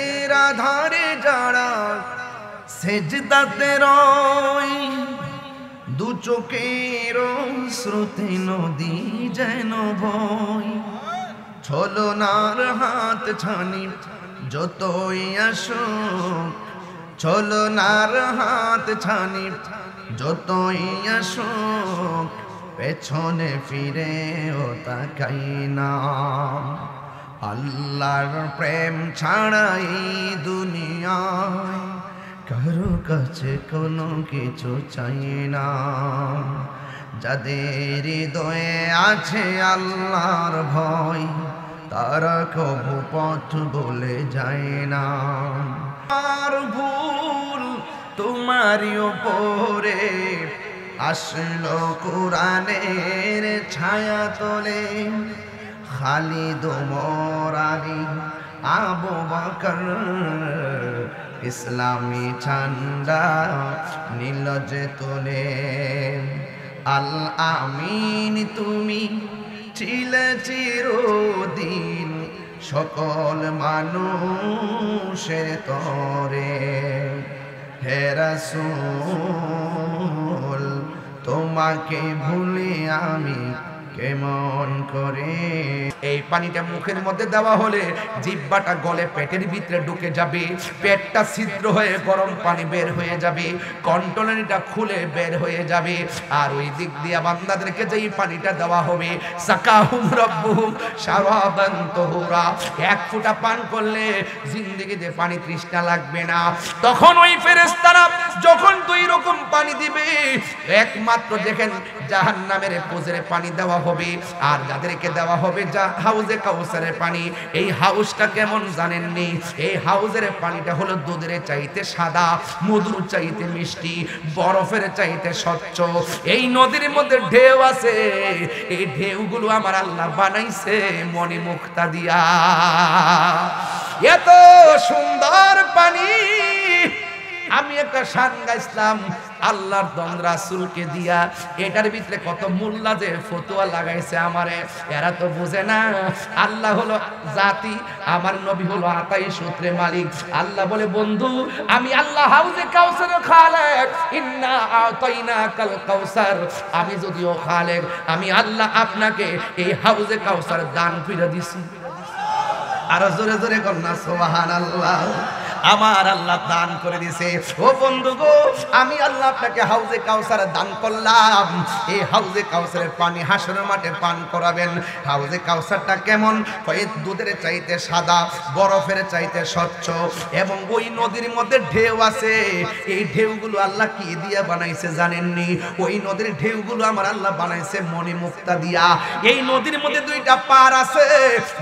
রাতের আধারে যারা সেজদাতে রয়, দু চোখের স্রোতে নদী যেন বয়। ছলনার হাত ছানি যতই আসুক, ছলনার হাত ছানি যতই আসুক, পেছনে ফিরেও তাকাই না। আল্লাহর প্রেম ছাড়াই দুনিয়ায় কারো কাছে কোনো কিছু চাই না। যাদের হৃদয়ে আছে আল্লাহর ভয়, তারা কবু পথ বলে যায় না। আর ভুল তোমারই ওপরে আসলো কোরআনের ছায়া তোলে। খালিদ ওমর আলী আবু বকর ইসলামী ঝান্ডা নীল যে তোলে। আল আমিন তুমি ছিলে চিরদিন সকল মানুষের তরে। হে রাসূল তোমাকে ভুলে আমি কেমন করে। এই পানিটা মুখের মধ্যে দেওয়া হলে জিহ্বাটা গলে পেটের ভিতরে ঢুকে যাবে, পেটটা ছিদ্র হয়ে গরম পানি বের হয়ে যাবে, কন্ট্রোলারটা খুলে বের হয়ে যাবে। আর ওই দিক দিয়ে বান্দাদেরকে যেই পানিটা দেওয়া হবে, সাকাহুম রাব্বুহুম শারাবান তাহুরা, এক ফোঁটা পান করলে জিন্দেগিতে পানি তৃষ্ণা লাগবে না। তখন ওই ফেরেশতারা যখন দুই রকম পানি দিবে, একমাত্র দেখেন জাহান্নামের পুজরে পানি দেওয়া হবে, আর যাদেরকে দেওয়া হবে হাউজে কাউসারের পানি। এই হাউসটা কেমন জানেননি? এই হাউজের পানিটা হলো দুধের চাইতে সাদা, মধুর চাইতে মিষ্টি, বরফের চাইতে স্বচ্ছ। এই নদীর মধ্যে ঢেউ আছে, এই ঢেউগুলো আমার আল্লাহ বানাইছে মণিমুক্তা দিয়া। এত সুন্দর পানি। আমি একটা শান গাইছিলাম আল্লাহর দন রাসূলকে দিয়া, এটার ভিতরে কত মোল্লা যে ফতোয়া লাগাইছে আমারে, এরা তো বুঝে না আল্লাহ হলো জাতি, আমার নবী হলো আতাই সূত্রে মালিক। আল্লাহ বলে, বন্ধু আমি আল্লাহ হাউজে কাউসারের খালেক, ইন্না আতাইনাকাল কাউসার। আমি যদিও খালেক, আমি আল্লাহ আপনাকে এই হাউজে কাউসার দান করে দিছি। আর জোরে জোরে কন্যা সুবহানাল্লাহ। আমার আল্লাহ দান করে দিয়েছে। ও বন্ধু গো, আমি আল্লাহ আপনাকে হাউজে কাউসার দান করলাম। এই হাউজে কাউসারের পানি হাসরের মাঠে পান করাবেন। হাউজে কাউসারটা কেমন? দুধের চাইতে সাদা, বরফের চাইতে স্বচ্ছ, এবং ওই নদীর মধ্যে ঢেউ আছে। এই ঢেউগুলো আল্লাহ কি দিয়া বানাইছে জানেননি? ওই নদীর ঢেউগুলো আমার আল্লাহ বানাইছে মণিমুক্তা দিয়া। এই নদীর মধ্যে দুইটা পার আছে,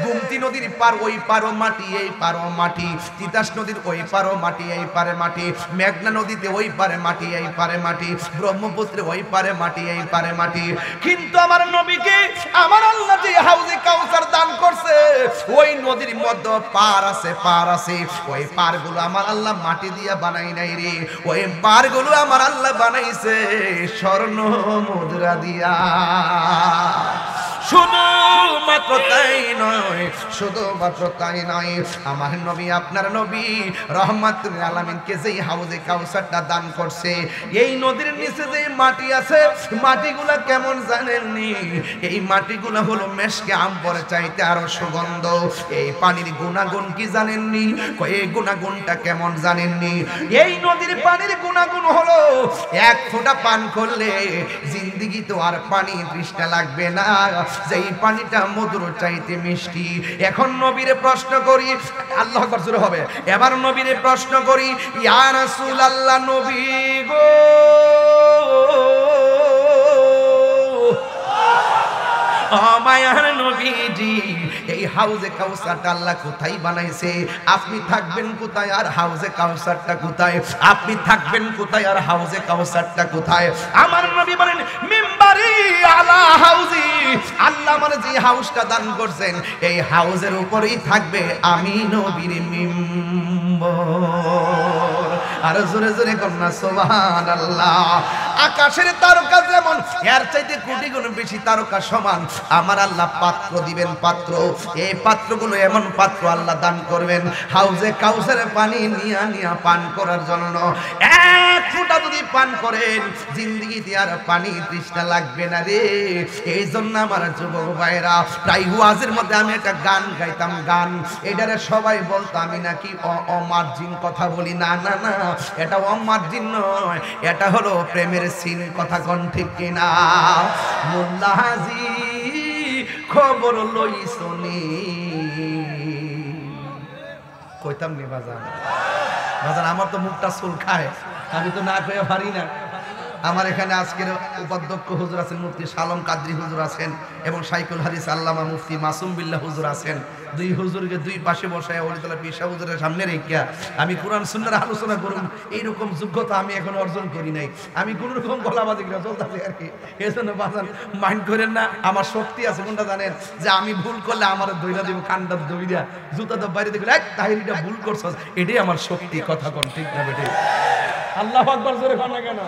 গুমতি নদীর পার, ওই পারও মাটি এই পারও মাটি, তিতাস নদীর ওই পারও মাটি এই পারে মাটি, মেঘনা নদীতে ওই পারে মাটি এই পারে মাটি, ব্রহ্মপুত্রে ওই পারে মাটি এই পারে মাটি। কিন্তু আমার নবীকে আমার আল্লাহ যে হাউজে কাউসার দান করছে, ওই নদীর মধ্যে পার আছে, পার আছে। ওই পারগুলো আমার আল্লাহ মাটি দিয়া বানাই নাই রে, ওই পারগুলো আমার আল্লাহ বানাইছে স্বর্ণ মুদ্রা দিয়া। শুধুমাত্র তাই নয়, শুধুমাত্র তাই নয়, আমার নবী আপনার নবী রহমাতুল আলামিনকে যেই হাউজে কাউসারটা দান করছে, এই নদীর নিচে যে মাটি আছে, মাটিগুলা কেমন জানেননি? এই মাটিগুলা হলো মেশকে আম্বরের চাইতে আরো সুগন্ধ। এই পানির গুণাগুণ কি জানেননি? এই গুণাগুণটা কেমন জানেননি? এই নদীর পানির গুণাগুণ হলো এক ফোঁটা পান করলে জিন্দেগি তো আর পানি তৃষ্ণা লাগবে না, যেই পানিটা মধুর চাইতে মিষ্টি। এখন নবীরে প্রশ্ন করি, আল্লাহ আকবার জোরে হবে, এবার নবীরে প্রশ্ন করি, ইয়া রাসূলুল্লাহ নবী গো, মায়ার নবীজি, এই হাউজে কাউসারটা আল্লাহ কোথায় বানাইছে? আপনি থাকবেন কোথায় আর হাউজে কাউসারটা কোথায়? আপনি থাকবেন কোথায় আর হাউজে কাউসারটা কোথায়? আমার নবী বলেন, মিম্বারি আলা হাউজি, আল্লাহ মানে যে হাউসটা দান করছেন, এই হাউজের উপরেই থাকবে আমি নবীর মিম্বর। আর জোরে জোরে কন্যা সুবহানাল্লাহ। আকাশের তারকা যেমন এর চাইতে কোটি গুণ বেশি তারকা সমান আমার আল্লাহ পাত্র দিবেন পাত্র এই পাত্রগুলো এমন পাত্র আল্লাহ দান করবেন হাউজে কাউসারের পানি নিয়া পান করার জন্য এক ফোঁটা যদি পান করেন জিন্দেগিতে আর পানি তৃষ্ণা লাগবে না রে এই জন্য আমার যুবক ভাইরা প্রায় ওয়াজের মধ্যে আমি একটা গান গাইতাম গান এটারে সবাই বলতো আমি নাকি অমার্জিন কথা বলি না না না এটা অমার্জিন নয় এটা হলো প্রেমের সিন কথা কোন ঠিক কিনা মোল্লা হাজি খবর লই শুনি কইতাম নি বাজান বাজান আমার তো মুখটা চুল খায় আমি তো না কয়ে পারি না আমার এখানে আজকের উপাধ্যক্ষ হুজুর আছেন মুফতি শালম কাদরি হুজুর আছেন এবং শাইখুল হাদিস আল্লামা মুফতি মাসুম বিল্লাহ হুজুর আছেন দুই হুজুরকে দুই পাশে বসায় ওলিতলা পিসা হুজুরের সামনে রেখে আমি কোরআন সুন্নাহর আলোচনা করুন এইরকম যোগ্যতা আমি এখন অর্জন করি নাই আমি কোন রকম গলাবাজি করে চলতেছি আর কি এজন্য বাজান মাইন্ড করেন না আমার শক্তি আছে কোনটা জানেন যে আমি ভুল করলে আমার দইরা দিব কান্ডা দইরা জুতা তো বাইরে দেখলে এক তাহিরিটা ভুল করছস এটাই আমার শক্তি কথা কোন ঠিক না বেটে আল্লাহু আকবার জোরে কোন না কেন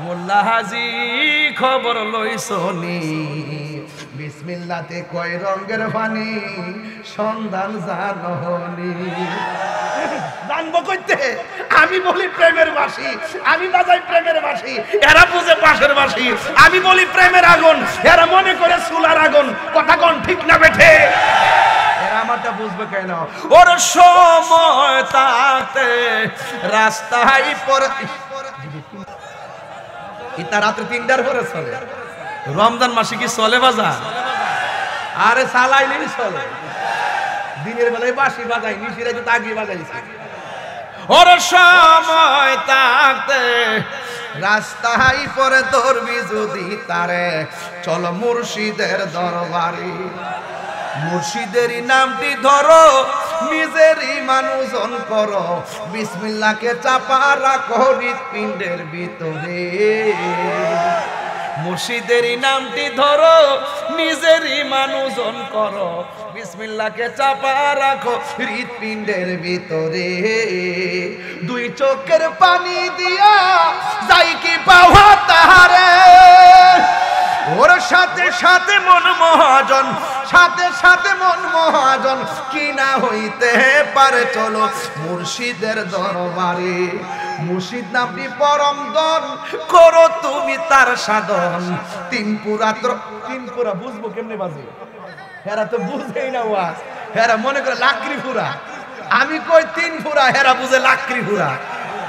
মোল্লা হাজি খবর লই শুনি বিসমিল্লাতে কয় রঙের পানি সন্ধান জানহনি জানবো কইতে আমি বলি প্রেমের বাঁশি আমি বাজাই প্রেমের বাঁশি এরা বুঝে বাঁশের বাঁশি আমি বলি প্রেমের আগুন এরা মনে করে চুলার আগুন কথা কোন ঠিক না বেঠে এরা আমারটা বুঝবে কেন ওর সময় তাতে রাস্তায় পরে ইতা রাত্রে 3টার পরে চলে রমজান মাসে কি চলে বাজার আরে চালাইলেই চলে দিনের বেলায় বাঁশি বাজাই নিশিরে তো তাগি বাজাইছে ওর সময় থাকতে রাস্তায় পরে ধরবি যদি তারে চল মুর্শিদের দরবারে মুর্শিদেরই নামটি ধরো নিজেরই মানুষজন করো বিসমিল্লাহকে চাপা রাখো হৃৎপিণ্ডের ভিতরে মুর্শিদেরই নামটি ধরো নিজেরই মানুষজন করো বিসমিল্লাহকে চাপা রাখো হৃৎপিণ্ডের ভিতরে দুই চোখের পানি দিয়া যাই কি পাওয়া তাহারে ওর সাথে সাথে মন মহাজন সাথে সাথে মন মহাজন কি না হইতে পারে চলো মুর্শিদের দরবারে মুর্শিদ নামটি পরম দন করো তুমি তার সাধন তিন পুরা বুঝবো কেমনে বাজে হেরা তো বুঝেই না ওয়াজ হেরা মনে করে লাকড়ি পুরা আমি কই 3 পুরা হেরা বুঝে লাকড়ি পুরা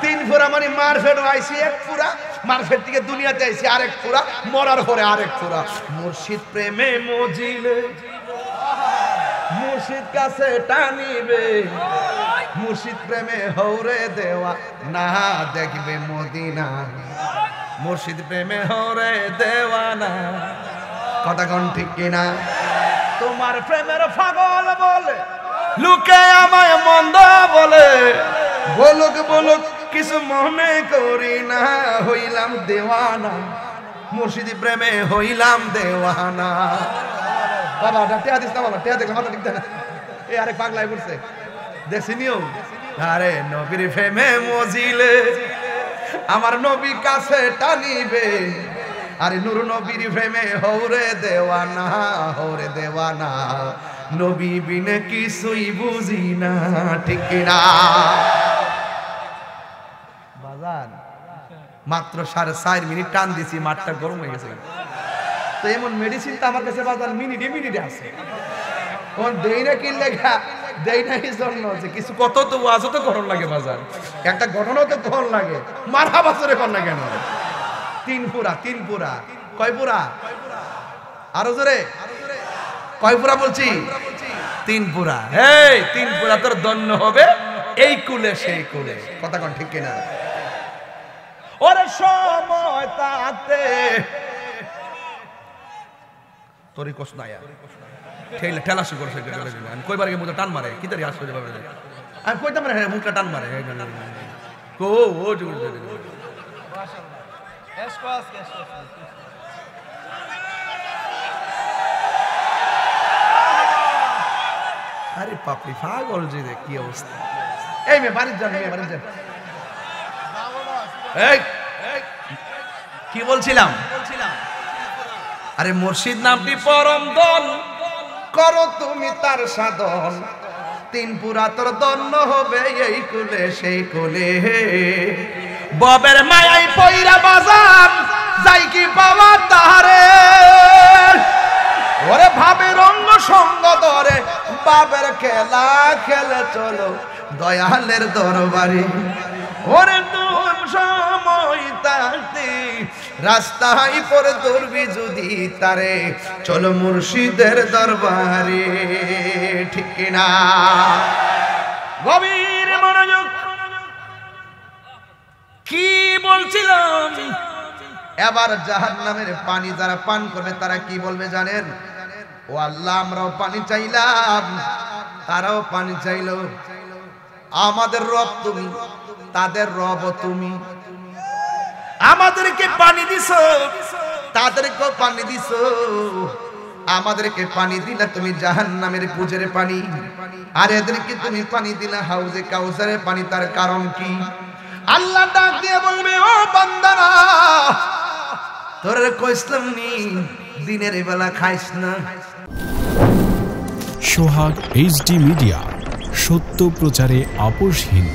3 পুরা মানে মারফেট আইছি 1 পুরা মারফেট থেকে দুনিয়াতে আইছি আরেক পুরা মরার পরে আরেক পুরা মুর্শিদ প্রেমে মজিলে মুর্শিদ কাছে টানিবে মুর্শিদ প্রেমে হৌরে দেওয়া না দেখবে মদিনা মুর্শিদ প্রেমে হৌরে দেওয়া না কথা কোন ঠিক কিনা তোমার প্রেমের পাগল বলে লোকে আমায় মন্দ বলে বলুক বলুক কিছু মনে করি না হইলাম দেওয়ানা মুর্শিদি প্রেমে হইলাম দেওয়ানা বাবা টেয়া দিস না বাবা টেয়া দেখলে মাথা ঠিক না এই আরেক পাগলাই বলছে দেখছিনিও আরে নবীর প্রেমে মজিলে আমার নবী কাছে টানিবে আরে নূর নবীর প্রেমে হৌরে দেওয়ানা নবী বিনে কিছুই বুঝি না ঠিক না বাজার মাত্র 4.5 মিনিট টান দিছি মাঠটা গরম হয়ে গেছে তো এমন মেডিসিন তো আমার কাছে বাজার মিনিটে আছে কোন দেই না কি লেখা দেই না এই জন্য যে কিছু কত তো ওয়াজও তো গরম লাগে বাজার একটা ঘটনাও তো গরম লাগে মারা বছরে কোন না কেন 3 পুরা কয় পুরা আরো জোরে কয় পুরা বলছি 3 পুরা এই 3 পুরা তোর দন্য হবে এই কুলে সেই কুলে কথা কোন ঠিক কিনা ওরে সময় তাতে তোরই কষ্ট নাই ঠেলা শুরু করছে আমি কইবার আগে মুখটা টান মারে কি তারি আসলে আমি কইতাম না মুখটা টান মারে আরে পাপড়ি পাগল যে কি অবস্থা এই বাড়ির যান কি বলছিলাম? আরে মুর্শিদ নামটি পরম দন, করো তুমি তার সাধন, তিন পুরা তোর দন্য হবে এই কুলে সেই কুলে। ববের মায়াই পয়রা বাজান যাই কি পাওয়া তাহারে, ওরে ভাবে রঙ্গ সঙ্গ ধরে বাবের খেলা খেলে চলো দয়ালের দরবারে। ওরে তুম সময় থাকতে রাস্তায় পরে দৌড়বি যদি তারে, চলো মুর্শিদের দরবারে। ঠিক না? গভীর মনোযোগ। কি বলছিলাম? এবার জাহান্নামের পানি যারা পান করবে তারা কি বলবে জানেন? ও আল্লাহ, আমরাও পানি চাইলাম, তারাও পানি চাইলো, আমাদের রব তুমি, তাদের রব তুমি। আমাদেরকে পানি দিছো, তাদেরকেও পানি দিছো। আমাদেরকে পানি দিলা তুমি জাহান্নামের পুজের পানি, আর এদেরকে তুমি পানি দিলা হাউজে কাউসারের পানি। তার কারণ কি? আল্লাহ ডাক দিয়ে বলবে, ও বান্দারা, তোরে কইছিলাম নি দিনের বেলা খাইস না। সোহাগ এইচডি মিডিয়া, সত্য প্রচারে আপোষহীন।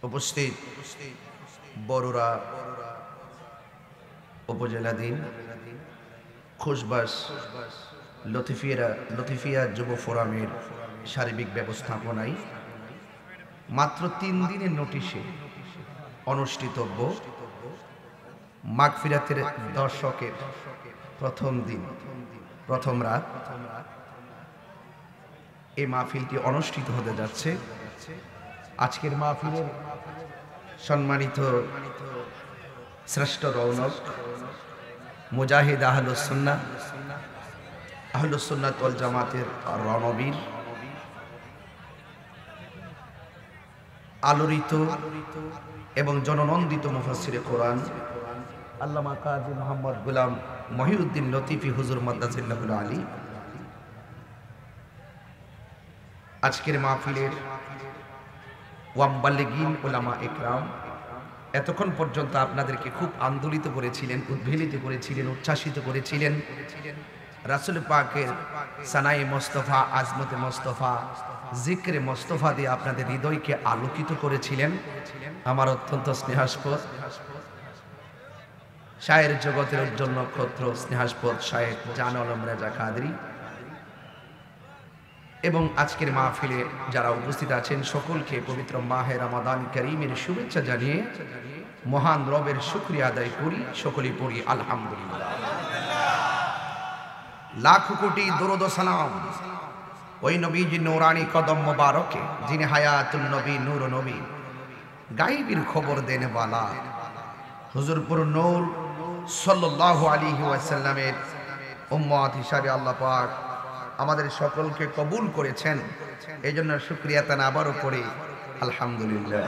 উপস্থিত বড়ুরা উপজেলাধীন খুশবাস লতিফিয়া যুব ফোরামের সার্বিক ব্যবস্থাপনায় মাত্র 3 দিনের নোটিশে অনুষ্ঠিতব্য মাগফিরাতের দর্শকের প্রথম দিন, প্রথম রাত, এই মাহফিলটি অনুষ্ঠিত হতে যাচ্ছে। আজকের মাহফিলের সম্মানিত শ্রেষ্ঠ রৌনক মুজাহিদ আহলুস সুন্নাত ওয়াল জামাতের রণবীর, আলোড়িত এবং জননন্দিত মুফাসসিরে কোরআন আল্লামা কাজী মোহাম্মদ গোলাম মহিউদ্দিন লতিফি হুজুর মাদ্দাজিল্লাহুল আলী আজকের মাহফিলের ওয়ামবাল্লিগিন উলামা ইকরাম এতক্ষণ পর্যন্ত আপনাদেরকে খুব আন্দোলিত করেছিলেন, উদ্বেলিত করেছিলেন, উচ্ছ্বাসিত করেছিলেন। রাসূল পাকের সানায়ে মোস্তফা, আজমতে মোস্তফা, জিক্রে মোস্তফা দিয়ে আপনাদের হৃদয়কে আলোকিত করেছিলেন। আমার অত্যন্ত স্নেহাস্পদ শায়ের জগতের উজ্জ্বল নক্ষত্র, স্নেহাস্পদ শায়ের জান আলম রেজা কাদরি এবং আজকের মাহফিলে যারা উপস্থিত আছেন সকলকে পবিত্র মাহে রমাদান কারীমের শুভেচ্ছা জানিয়ে মহান রবের শুকরিয়া আদায় করি। সকলেই পড়ি আলহামদুলিল্লাহ। লাখ কোটি দরুদ ও সালাম ওই নবীজি নূরানি কদম মোবারকে, যিনি হায়াতুন নবী, নূর নবী, গায়বীর খবর দেনে वाला হুজুরপুর নূর সাল্লাল্লাহু আলাইহি ওয়াসাল্লামের উম্মত হিসাবে আল্লাহ পাক আমাদের সকলকে কবুল করেছেন। এই জন্য শুকরিয়া তান আবারও পড়ি আলহামদুলিল্লাহ।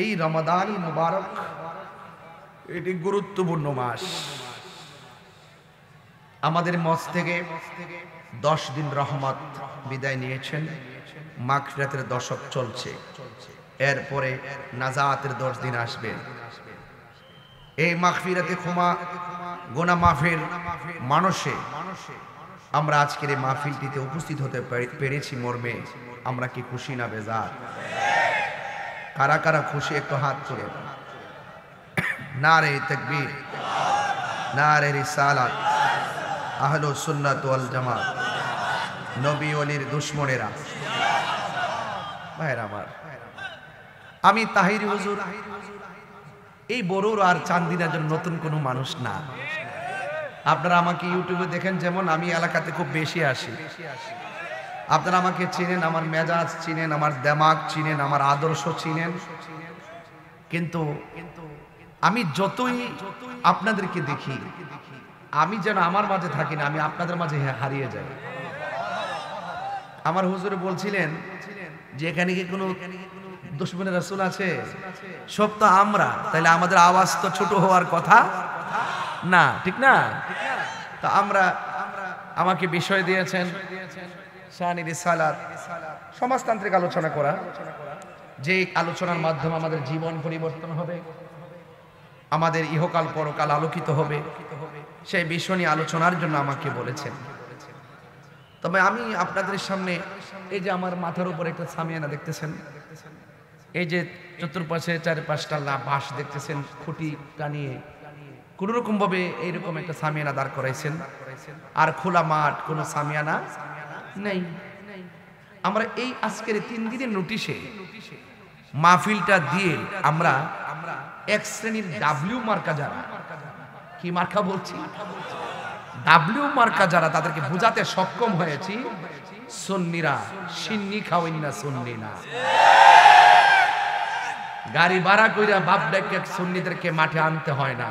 এই রমাদান মুবারক, এটি গুরুত্বপূর্ণ মাস। আমাদের মজ থেকে 10 দিন রহমত বিদায় নিয়েছেন, মাগফিরাতের দশক চলছে, এরপরে নাজাতের 10 দিন আসবে। এই মাগফিরাতে ক্ষমা গুনাহ মাফের মানুষে আমরা আজকের এই মাহফিলটিতে উপস্থিত হতে পেরেছি মর্মে আমরা কি খুশি না বেজার? কারা কারা খুশি একটু হাত তুলে। নারে তাকবীর, নারে রিসালাত, আহলুস সুন্নাত ওয়াল জামাত, নবী ওলির দুশমনেরা। ভাইরা আমার, আমি তাহিরি হুজুর এই বড়ুর আর চান্দিনার জন্য নতুন কোনো মানুষ না। আপনারা আমাকে ইউটিউবে দেখেন, যেমন আমি এলাকাতে খুব বেশি আসি। আপনারা আমাকে চিনেন, আমার মেজাজ চিনেন, আমার দেমাগ চিনেন, আমার আদর্শ চিনেন। কিন্তু আমি যতই আপনাদেরকে দেখি, আমি যেন আমার মাঝে থাকি না, আমি আপনাদের মাঝে হারিয়ে যাই। আমার হুজুর বলছিলেন যে এখানে কি কোনো দুশমনের রাসূল আছে? সব তো আমরা, তাহলে আমাদের আওয়াজ তো ছোট হওয়ার কথা না, ঠিক না? তা আমরা, আমাকে বিষয় দিয়েছেন শানি রিসালাত সমাজতান্ত্রিক আলোচনা করা, যে আলোচনার মাধ্যমে আমাদের জীবন পরিবর্তন হবে, আমাদের ইহকাল পরকাল আলোকিত হবে, সেই বিষয় নিয়ে আলোচনার জন্য আমাকে বলেছেন। তবে আমি আপনাদের সামনে এই যে আমার মাথার উপর একটা সামিয়ানা দেখতেছেন, এই যে চতুর্পাশে চারপাশটা বাঁশ দেখতেছেন, খুঁটি টানিয়ে কোন রকম ভাবে এইরকম একটা সামিয়ানা দাঁড় করাইছেন, আর খোলা মাঠ, কোনো সামিয়ানা নেই। আমরা এই আজকের 3 দিনের নোটিশে মাহফিলটা দিয়ে আমরা এক শ্রেণীর ডাব্লিউ মার্কা, যারা কি মার্কা বলছি, ডাব্লিউ মার্কা যারা, তাদেরকে বোঝাতে সক্ষম হয়েছি সুন্নিরা সিন্নি খাওয়াইন না, সুন্নি না। গাড়ি ভাড়া কইরা বাপ ডাকে সুন্নিদেরকে মাঠে আনতে হয় না।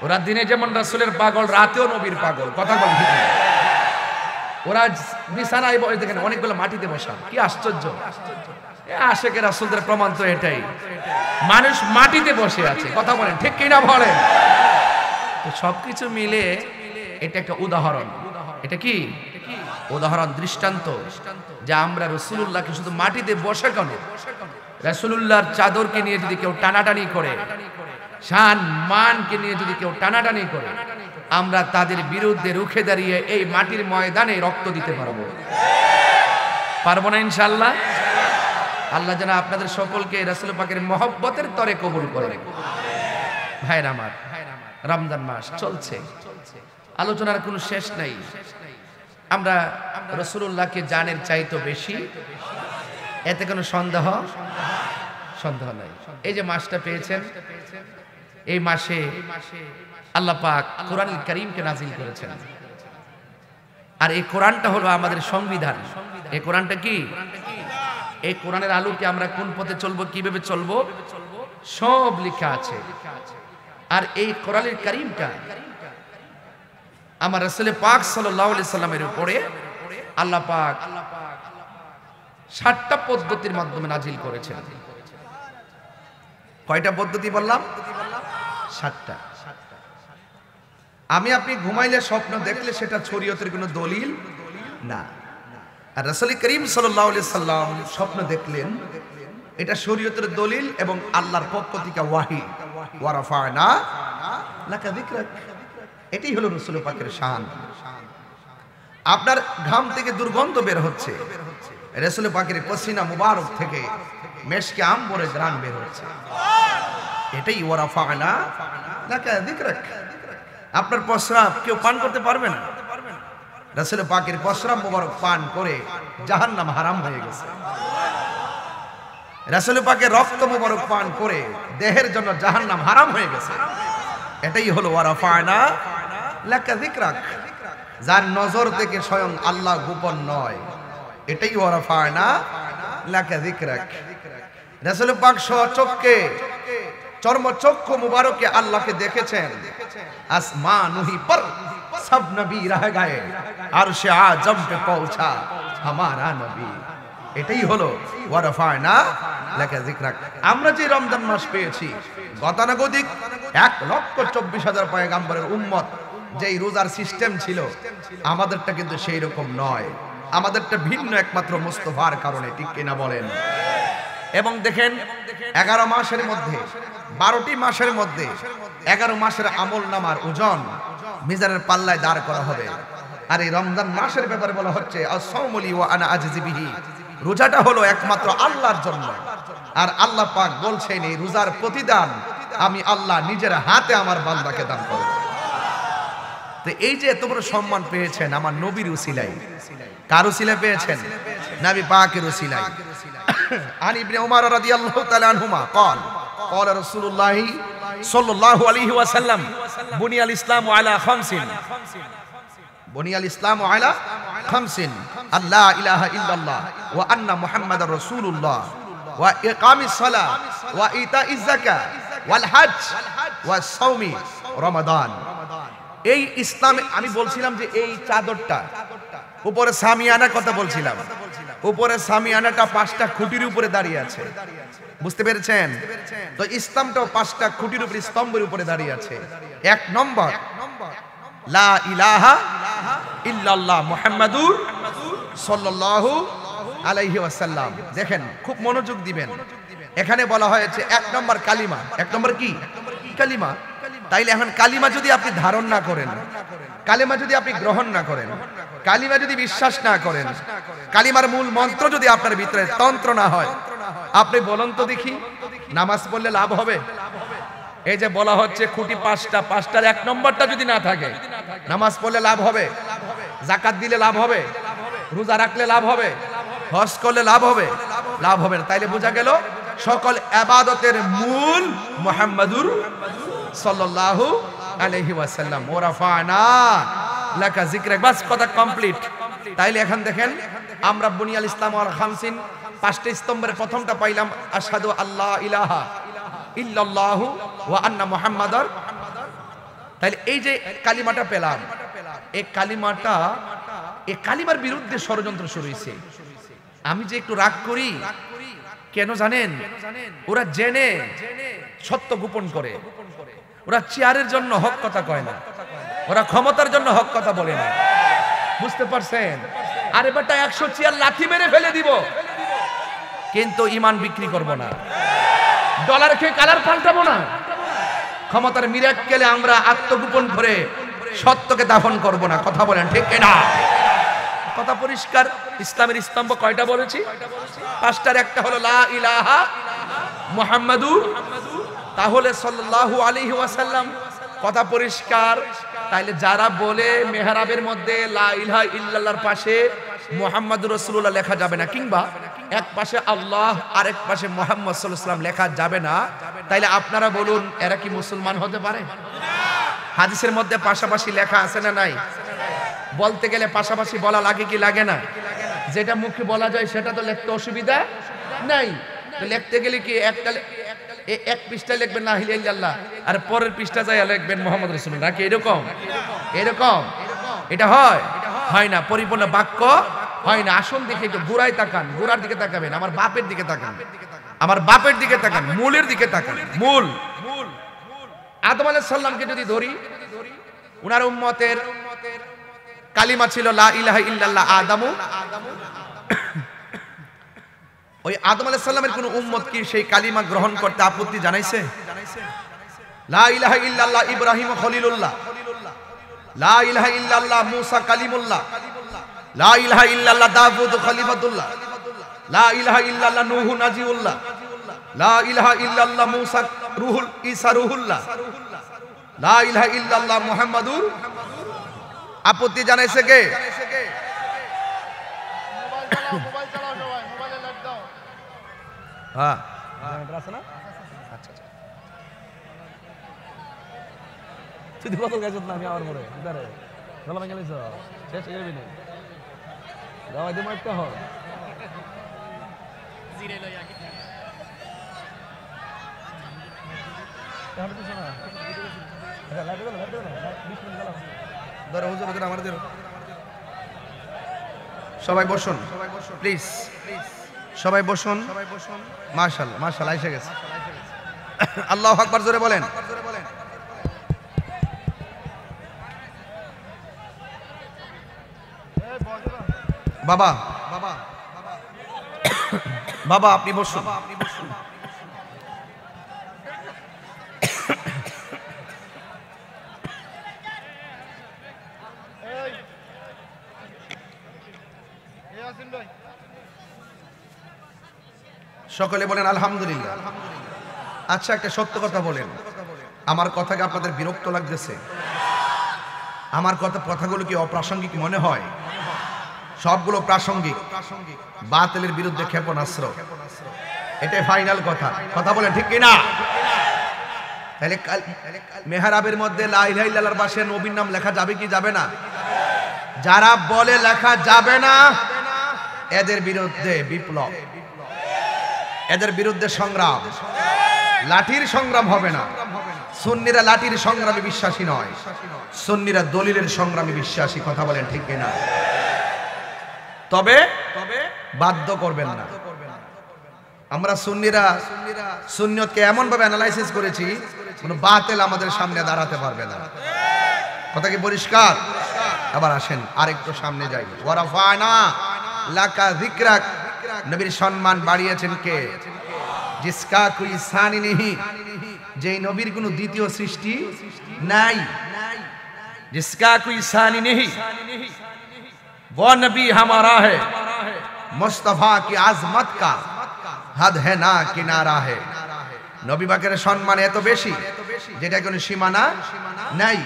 ওরা দিনে যেমন রাসূলের পাগল, রাতেও নবীর পাগল, কথা বল ঠিক না? ওরা বিছানায় বসে, দেখেন অনেকগুলো মাটিতে বসা, কি আশ্চর্য! আশেকে রাসূলদের প্রমাণ তো এটাই, মানুষ মাটিতে বসে আছে, কথা বলেন ঠিক কিনা বলেন? তো সবকিছু মিলে এটা একটা উদাহরণ। এটা কি উদাহরণ, দৃষ্টান্ত, যে আমরা রাসূলুল্লাহকে শুধু মাটিতে বসে কেন, রাসূলুল্লাহর চাদরকে নিয়ে যদি কেউ টানাটানি করে, শান মানকে নিয়ে যদি কেউ টানাটানি করে, আমরা তাদের বিরুদ্ধে রুখে দাঁড়িয়ে এই মাটির ময়দানে রক্ত দিতে পারবো, পারবো না ইনশাআল্লাহ? আল্লাহ যেন আপনাদের সকলকে রাসূল পাকের মহব্বতের তরে কবুল করে। ভাইরা আমার, রমজান মাস চলছে, আলোচনার কোনো শেষ নাই। আমরা রাসূলুল্লাহকে জানের চাইতো বেশি, এতে কোনো সন্দেহ নাই। এই যে মাসটা পেয়েছেন, এই মাসে আল্লাহ পাক কোরআনুল কারীমকে নাযিল করেছেন, আর এই কোরআনটা হলো আমাদের সংবিধান। এই কোরআনটা কি? এই কোরআনের আলোকে আমরা কোন পথে চলবো, কিভাবে চলবো, সব লেখা আছে। আর এই কোরআনুল কারীমটা আমার রাসূল পাক সাল্লাল্লাহু আলাইহি সাল্লামের উপরে আল্লাহ পাক 7টা পদ্ধতির মাধ্যমে নাজিল করেছেন। কয়টা পদ্ধতি বললাম? 7টা। আমি আপনি ঘুমাইলে স্বপ্ন দেখলে সেটা শরীয়তের কোনো দলিল না, আর রাসূল করিম সাল্লাল্লাহু আলাইহি সাল্লাম স্বপ্ন দেখলেন, এটা শরীয়তের দলিল এবং আল্লাহর পক্ষ থেকে ওয়াহী। ওয়া রাফা'না লাকা যিকরাক, এটাই হলো রাসূল পাকের শান। আপনার ঘাম থেকে দুর্গন্ধ বের হচ্ছে, রাসূল পাকের পসিনা মুবারক থেকে মেশকে আম্বরে ঘ্রাণ বের হচ্ছে, এটাই ওয়া রাফা'না লাকা যিকরাক। আপনার প্রস্রাব কেউ পান করতে পারবে না, রাসূল পাকের প্রস্রাব মুবারক পান করে জাহান্নাম হারাম হয়ে গেছে। রাসূল পাকের রক্ত মুবারক পান করে দেহের জন্য জাহান্নাম হারাম হয়ে গেছে। এটাই হলো ওয়া রাফা'না লাকা যিকরাক, যার নজর থেকে স্বয়ং আল্লাহ গোপন নয়, এটাই ওয়া রাফা'না লাকা যিকরাক। রাসূল পাক স্বচক্ষে, চর্মচক্ষু মুবারকে আল্লাহকে দেখেছেন। আসমানুহি পর সব নবী রহ গয়ে, আরশে আজম পে পৌঁছা হামারা নবী। এটাই হলো ওয়া রাফা'না লাকা যিকরাক। আমরা যে রমজান মাস পেয়েছি, গতানুগতিক 1,24,000 পয়গম্বরের উম্মত যেই রোজার সিস্টেম ছিল, আমাদেরটা কিন্তু সেই রকম নয়, আমাদেরটা ভিন্ন, একমাত্র মুস্তাফার কারণে, ঠিক কিনা বলেন? এবং দেখেন 11 মাসের মধ্যে, 12টি মাসের মধ্যে 11 মাসের আমল নামার ওজন মিজানের পাল্লায় দাঁড় করা হবে। আর এই রমজান মাসের ব্যাপারে বলা হচ্ছে আস-সাওমু লি ওয়া আনা আজজি বিহি, রোজাটা হলো একমাত্র আল্লাহর জন্য। আর আল্লাহ পাক বলছেন এই রোজার প্রতিদান আমি আল্লাহ নিজের হাতে আমার বান্দাকে দান করব। তো এই যে এত বড় সম্মান পেয়েছেন আমার নবীর উসিলায়, কার উসিলায় পেয়েছেন? নবী পাকের উসিলায়। عن ابن عمر رضي الله تعالى عنهما قال قال رسول الله صلى الله عليه وسلم بني الإسلام على 5 بني الإسلام على 5 أن لا إله إلا الله وأن محمد رسول الله وإقام الصلاة وإيتاء الزكاة والحج والصوم رمضان। এই ইসলামে আমি বলছিলাম যে এই চাদরটা উপরে সামিয়ানা কথা বলছিলাম, উপরে সামিয়ানাটা 5টা খুঁটির উপরে দাঁড়িয়ে আছে, বুঝতে পেরেছেন? তো ইসলামটাও 5টা খুঁটির উপরে, স্তম্ভের উপরে দাঁড়িয়ে আছে। 1 নম্বর লা ইলাহা ইল্লাল্লাহ মুহাম্মাদুর সাল্লাল্লাহু আলাইহি ওয়াসাল্লাম। দেখেন খুব মনোযোগ দিবেন, এখানে বলা হয়েছে 1 নম্বর কালিমা। 1 নম্বর কি? কালিমা। তাইলে এখন কালিমা যদি আপনি ধারণ না করেন, কালিমা যদি আপনি গ্রহণ না করেন, কালিমা যদি বিশ্বাস না করেন, কালিমার মূল মন্ত্র যদি আপনার ভিতরে তন্ত্র না হয়, আপনি বলুন তো দেখি নামাজ পড়লে লাভ হবে? এই যে বলা হচ্ছে খুঁটি 5টা, 5টার 1 নম্বরটা যদি না থাকে, নামাজ পড়লে লাভ হবে? যাকাত দিলে লাভ হবে? রোজা রাখলে লাভ হবে? হজ করলে লাভ হবে? লাভ হবে না। তাইলে বোঝা গেল সকল ইবাদতের মূল মুহাম্মাদুর সাল্লাল্লাহু আলাইহি ওয়াসাল্লাম। ওয়া রাফা'না লাকা যিকরাক, বাস কথা কমপ্লিট। তাইলে এখন দেখেন আমরা বুনিয়াল ইসলাম ওয়াল খামসিন 5টা স্তম্ভের প্রথমটা পাইলাম আশহাদু আল্লা ইলাহা ইল্লাল্লাহু ওয়া আন্না মুহাম্মাদার। তাইলে এই যে কালিমাটা পেলাম, এই কালিমাটা, এই কালিমার বিরুদ্ধে ষড়যন্ত্র শুরু হয়েছে। আমি যে একটু রাগ করি কেন জানেন? ওরা জেনে সত্য গোপন করে। ওরা চেয়ারের জন্য হক কথা কয় না, ওরা ক্ষমতার জন্য হক কথা বলে না। বুঝতে পারছেন? আরে বেটা 100 চেয়ার লাথি মেরে ফেলে দিব, কিন্তু ঈমান বিক্রি করব না, ডলার খেয়ে কালার পাল্টাবো না। ক্ষমতার মিরাক্কেলে আমরা আত্মগোপন করে সত্যকে দাফন করব না। কথা বলেন ঠিক কিনা? কথা পরিষ্কার। ইসলামের স্তম্ভ কয়টা বলেছি? 5টার একটা হলো লা ইলাহা মুহাম্মাদুর, তাহলে সাল্লাল্লাহু আলাইহি ওয়াসাল্লাম। কথা পরিষ্কার। তাইলে যারা বলে মেহরাবের মধ্যে লা ইলাহা ইল্লাল্লাহর পাশে মুহাম্মাদুর রাসূলুল্লাহ লেখা যাবে না, কিংবা এক পাশে আল্লাহ আর এক পাশে মুহাম্মদ সাল্লাল্লাহু আলাইহি ওয়াসাল্লাম লেখা যাবে না, তাইলে আপনারা বলুন এরা কি মুসলমান হতে পারে? হাদিসের মধ্যে পাশাপাশি লেখা আছে না নাই? বলতে গেলে পাশাপাশি বলা লাগে কি লাগে না? যেটা মুখে বলা যায় সেটা তো লিখতে অসুবিধা নাই। তো লিখতে গেলে কি এক পৃষ্ঠা লিখবেন লা ইলাহা ইল্লাল্লাহ, আর পরের পৃষ্ঠা যায় লিখবেন মুহাম্মদ রাসূলুল্লাহ, নাকি এরকম? এরকম এটা হয়? হয় না। পরিপূর্ণ বাক্য হয় না। আসুন দেখে একটু গোড়ায় তাকান, গোড়ার দিকে তাকাবেন, আমার বাপের দিকে তাকান, আমার বাপের দিকে তাকান, মূলের দিকে তাকান। মূল আদম আলাইহিস সালামকে যদি ধরি, উনার উম্মতের কালিমা ছিল লা ইলাহা ইল্লাল্লাহ আদামু। ওই আদম আলাইহিস সালামের কোন উম্মত কি সেই কালিমা গ্রহণ করতে আপত্তি জানাইছে? লা ইলাহা ইল্লাল্লাহ ইব্রাহিম খলিলুল্লাহ, লা ইলাহা ইল্লাল্লাহ মুসা কালিমুল্লাহ, লা ইলাহা ইল্লাল্লাহ দাউদ খলিফাতুল্লাহ, লা ইলাহা ইল্লাল্লাহ নূহ নাজিউল্লাহ, লা ইলাহা ইল্লাল্লাহ মুসা রুহুল ঈসা রুহুল্লাহ, লা ইলাহা ইল্লাল্লাহ মুহাম্মাদুর। আপত্তি জানাইছে কে? হ্যাঁ আছে না? আচ্ছা আচ্ছা, তুই কত গাছত না আমি আমার মরে দাঁড়ে গলা ভেঙে গেছ, শেষ হয়ে যাবি না। দাওয়াই দে মারতে হয় জিরে লই আগে তাহলে তো শোনা এটা লাগে না, লাগে না 20 মিনিট গলা ধরে হুজুর ওদের আমাদের। সবাই বসুন প্লিজ, সবাই বসুন। মাশাআল্লাহ মাশাআল্লাহ এসে গেছে। আল্লাহু আকবার জোরে বলেন। বাবা বাবা বাবা আপনি বসুন। সকলে বলেন আলহামদুলিল্লাহ। আচ্ছা একটা সত্য কথা বলেন, আমার কথাকে আপনাদের বিরক্ত লাগতেছে? আমার কথাগুলো কি অপ্রাসঙ্গিক মনে হয়? সবগুলো প্রাসঙ্গিক। বাতিলের বিরুদ্ধে ক্ষেপণাস্ত্র, এটাই ফাইনাল কথা। কথা বলেন ঠিক কিনা? তাহলে মেহরাবের মধ্যে লা ইলাহা ইল্লাল্লাহর পাশে নবীর নাম লেখা যাবে কি যাবে না? যারা বলে লেখা যাবে না, এদের বিরুদ্ধে বিপ্লব, এদের বিরুদ্ধে সংগ্রাম। লাঠির সংগ্রাম হবে না। সুন্নিরা লাঠির সংগ্রামে বিশ্বাসী নয়, সুন্নিরা দলিলের সংগ্রামে বিশ্বাসী। কথা বলেন ঠিক কিনা? তবে বাধ্য করবেন না। আমরা সুন্নিরা সুন্নিয়তকে এমন ভাবে অ্যানালাইসিস করেছি, কোনো বাতিল আমাদের সামনে দাঁড়াতে পারবে না। কথা কি পরিষ্কার? আবার আসেন আরেকটু সামনে যাই। ওয়ারাফানা লাকা যিকরাক, নবীর সম্মান বাড়িয়েছেন কে? জিসকা কোই সানি নেহি, যেই নবীর কোনো দ্বিতীয় সৃষ্টি নাই। जिसका कोई सानी नहीं वो नबी हमारा है, मुस्तफा की आजमत का हद है ना किनारा है। নবী পাকের সম্মান এত বেশি যেটা কোনো সীমানা নাই,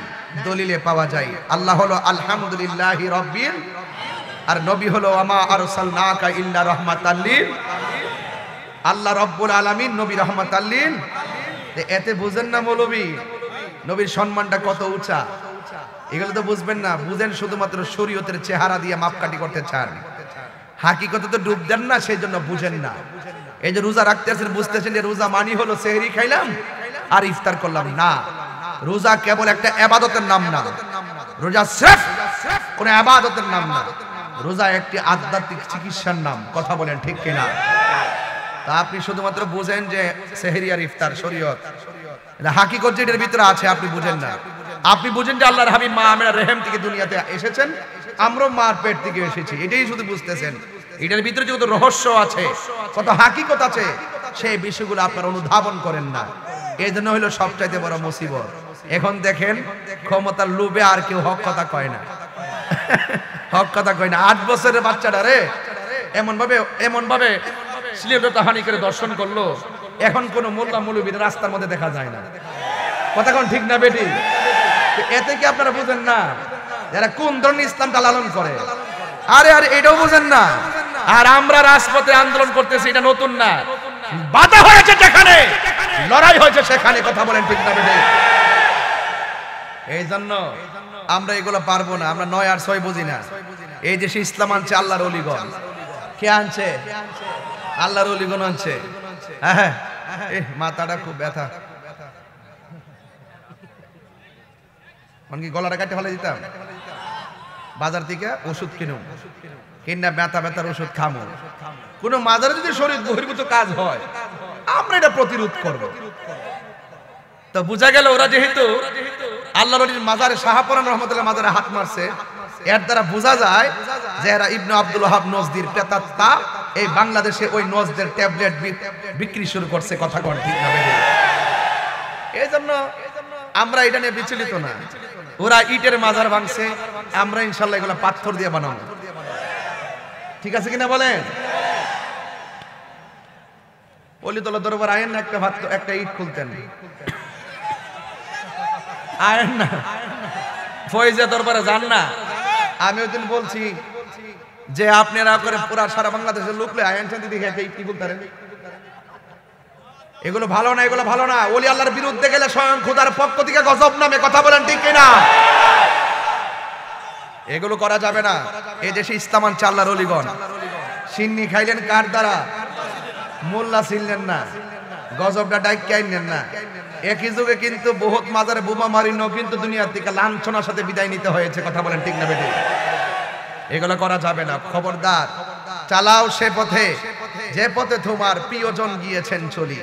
দলিলে পাওয়া যায়। আল্লাহ হলো আলহামদুলিল্লাহি রাব্বিল, আর নবী হলো আমা আরসালনাকা ইল্লা রাহমাতাল লিল, আল্লাহ রাব্বুল আলামিন নবী রাহমাতাল লিল। এতে বুঝেন না মৌলবী নবীর সম্মানটা কত উঁচা? এগুলো তো বুঝবেন না, বুঝেন শুধুমাত্র শরীয়তের চেহারা দিয়ে মাপকাঠি করতে চান, হাকিকতে তো ডুব দেন না, সেই জন্য বুঝেন না। এই যে রোজা রাখতেছেন, বুঝতেছেন যে রোজা মানি হলো সেহরি খাইলাম আর ইফতার করলাম না। রোজা কেবল একটা ইবাদতের নাম না, রোজা সির্ফ কোন ইবাদতের নাম না, রোজা একটি আধ্যাত্মিক চিকিৎসার নাম। কথা বলেন ঠিক কিনা? তা আপনি শুধুমাত্র বুঝেন যে সেহরি আর ইফতার শরীয়ত, হাকিকত যেটার ভিতরে আছে আপনি বুঝেন না। আপনি বুঝেন যে আল্লাহর হাবিব মা আমিনার রেহেম থেকে দুনিয়াতে এসেছেন, আমরাও মার পেট থেকে এসেছি, এটাই শুধু বুঝতেছেন। এটার ভিতরে যত রহস্য আছে, কত হাকিকত আছে, সেই বিষয়গুলো আপনারা অনুধাবন করেন না। এই জন্য হলো সবচাইতে বড় মুসিবত। এখন দেখেন ক্ষমতার লোভে আর কেউ হক কথা কয় না, হক কথা কয় না। 8 বছরের বাচ্চাটা রে এমন ভাবে শ্লীলতা হানি করে দর্শন করলো, এখন কোন মোল্লা মৌলবীর রাস্তার মধ্যে দেখা যায় না। কথা কোন ঠিক না বেটি? এতে কি আপনারা বুঝেন না যারা কোন ধরনের ইসলামটা লালন করে? আরে এটাও বুঝেন না। আর আমরা রাজপথে আন্দোলন করতেছি, এটা নতুন না, বাধা হয়েছে যেখানে, লড়াই হয়েছে সেখানে। কথা বলেন ঠিক না বেটি? এই জন্য আমরা এগুলো পারবো না, আমরা 9 আর 6 বুঝি না। এই দেশে ইসলাম আনছে আল্লাহর ওলিগণ। কে আনছে? আল্লাহর ওলিগণ আনছে। হ্যাঁ, মাথাটা খুব ব্যথা, গলাটা কাটে ফেলে দিতাম। বাজার থেকে ওষুধ কিনা ব্যথার ওষুধ খামো। কোন মাজারে যদি শরীর বহির্ভূত কাজ হয়, আমরা এটা প্রতিরোধ করব। তো বোঝা গেল ওরা যেহেতু আল্লাহর ওলির মাজারে শাহপরান রহমতুল্লাহ মাজারে হাত মারছে, এর দ্বারা বোঝা যায় যে এরা ইবনে আব্দুল ওয়াহাব নজদির প্রেতাত্মা এই বাংলাদেশে ওই নজদের ট্যাবলেট বিক্রি শুরু করছে। কথা কোন ঠিক না? এই জন্য আমরা এটা নিয়ে বিচলিত না। ওরা ইটের মাজার ভাঙছে, আমরা ইনশাল্লাহ এগুলো পাথর দিয়ে বানাবো। ঠিক আছে কিনা বলেন? অলিতলা দরবার আয়েন না, একটা ইট খুলতেন, আয়েন না। ফয়েজা দরবারে যান না। আমি ওই দিন বলছি যে আপনারা করে পুরা সারা বাংলাদেশের লোকলে আয়েন শান্তি দেখে একটা ইট কি বলতেন, এগুলো ভালো না, এগুলো ভালো না। ওলি আল্লাহর বিরুদ্ধে গেলে স্বয়ং খোদার পক্ষ থেকে গজব নামে। কথা বলেন ঠিক কিনা? এগুলো করা যাবে না। এই দেশে ইসলাম আনছে আল্লাহর ওলিগণ। সিন্নি খাইলেন কার দ্বারা? মোল্লা ছিলেন না, গজবটা ডাইকে আইনেন না। একই যুগে কিন্তু বহুত মাজারে বোমা মারিনো কিন্তু দুনিয়ার থেকে লাঞ্ছনার সাথে বিদায় নিতে হয়েছে। কথা বলেন ঠিক না বেটি? এগুলো করা যাবে না। খবরদার, চালাও সে পথে যে পথে তোমার প্রিয়জন গিয়েছেন চলি।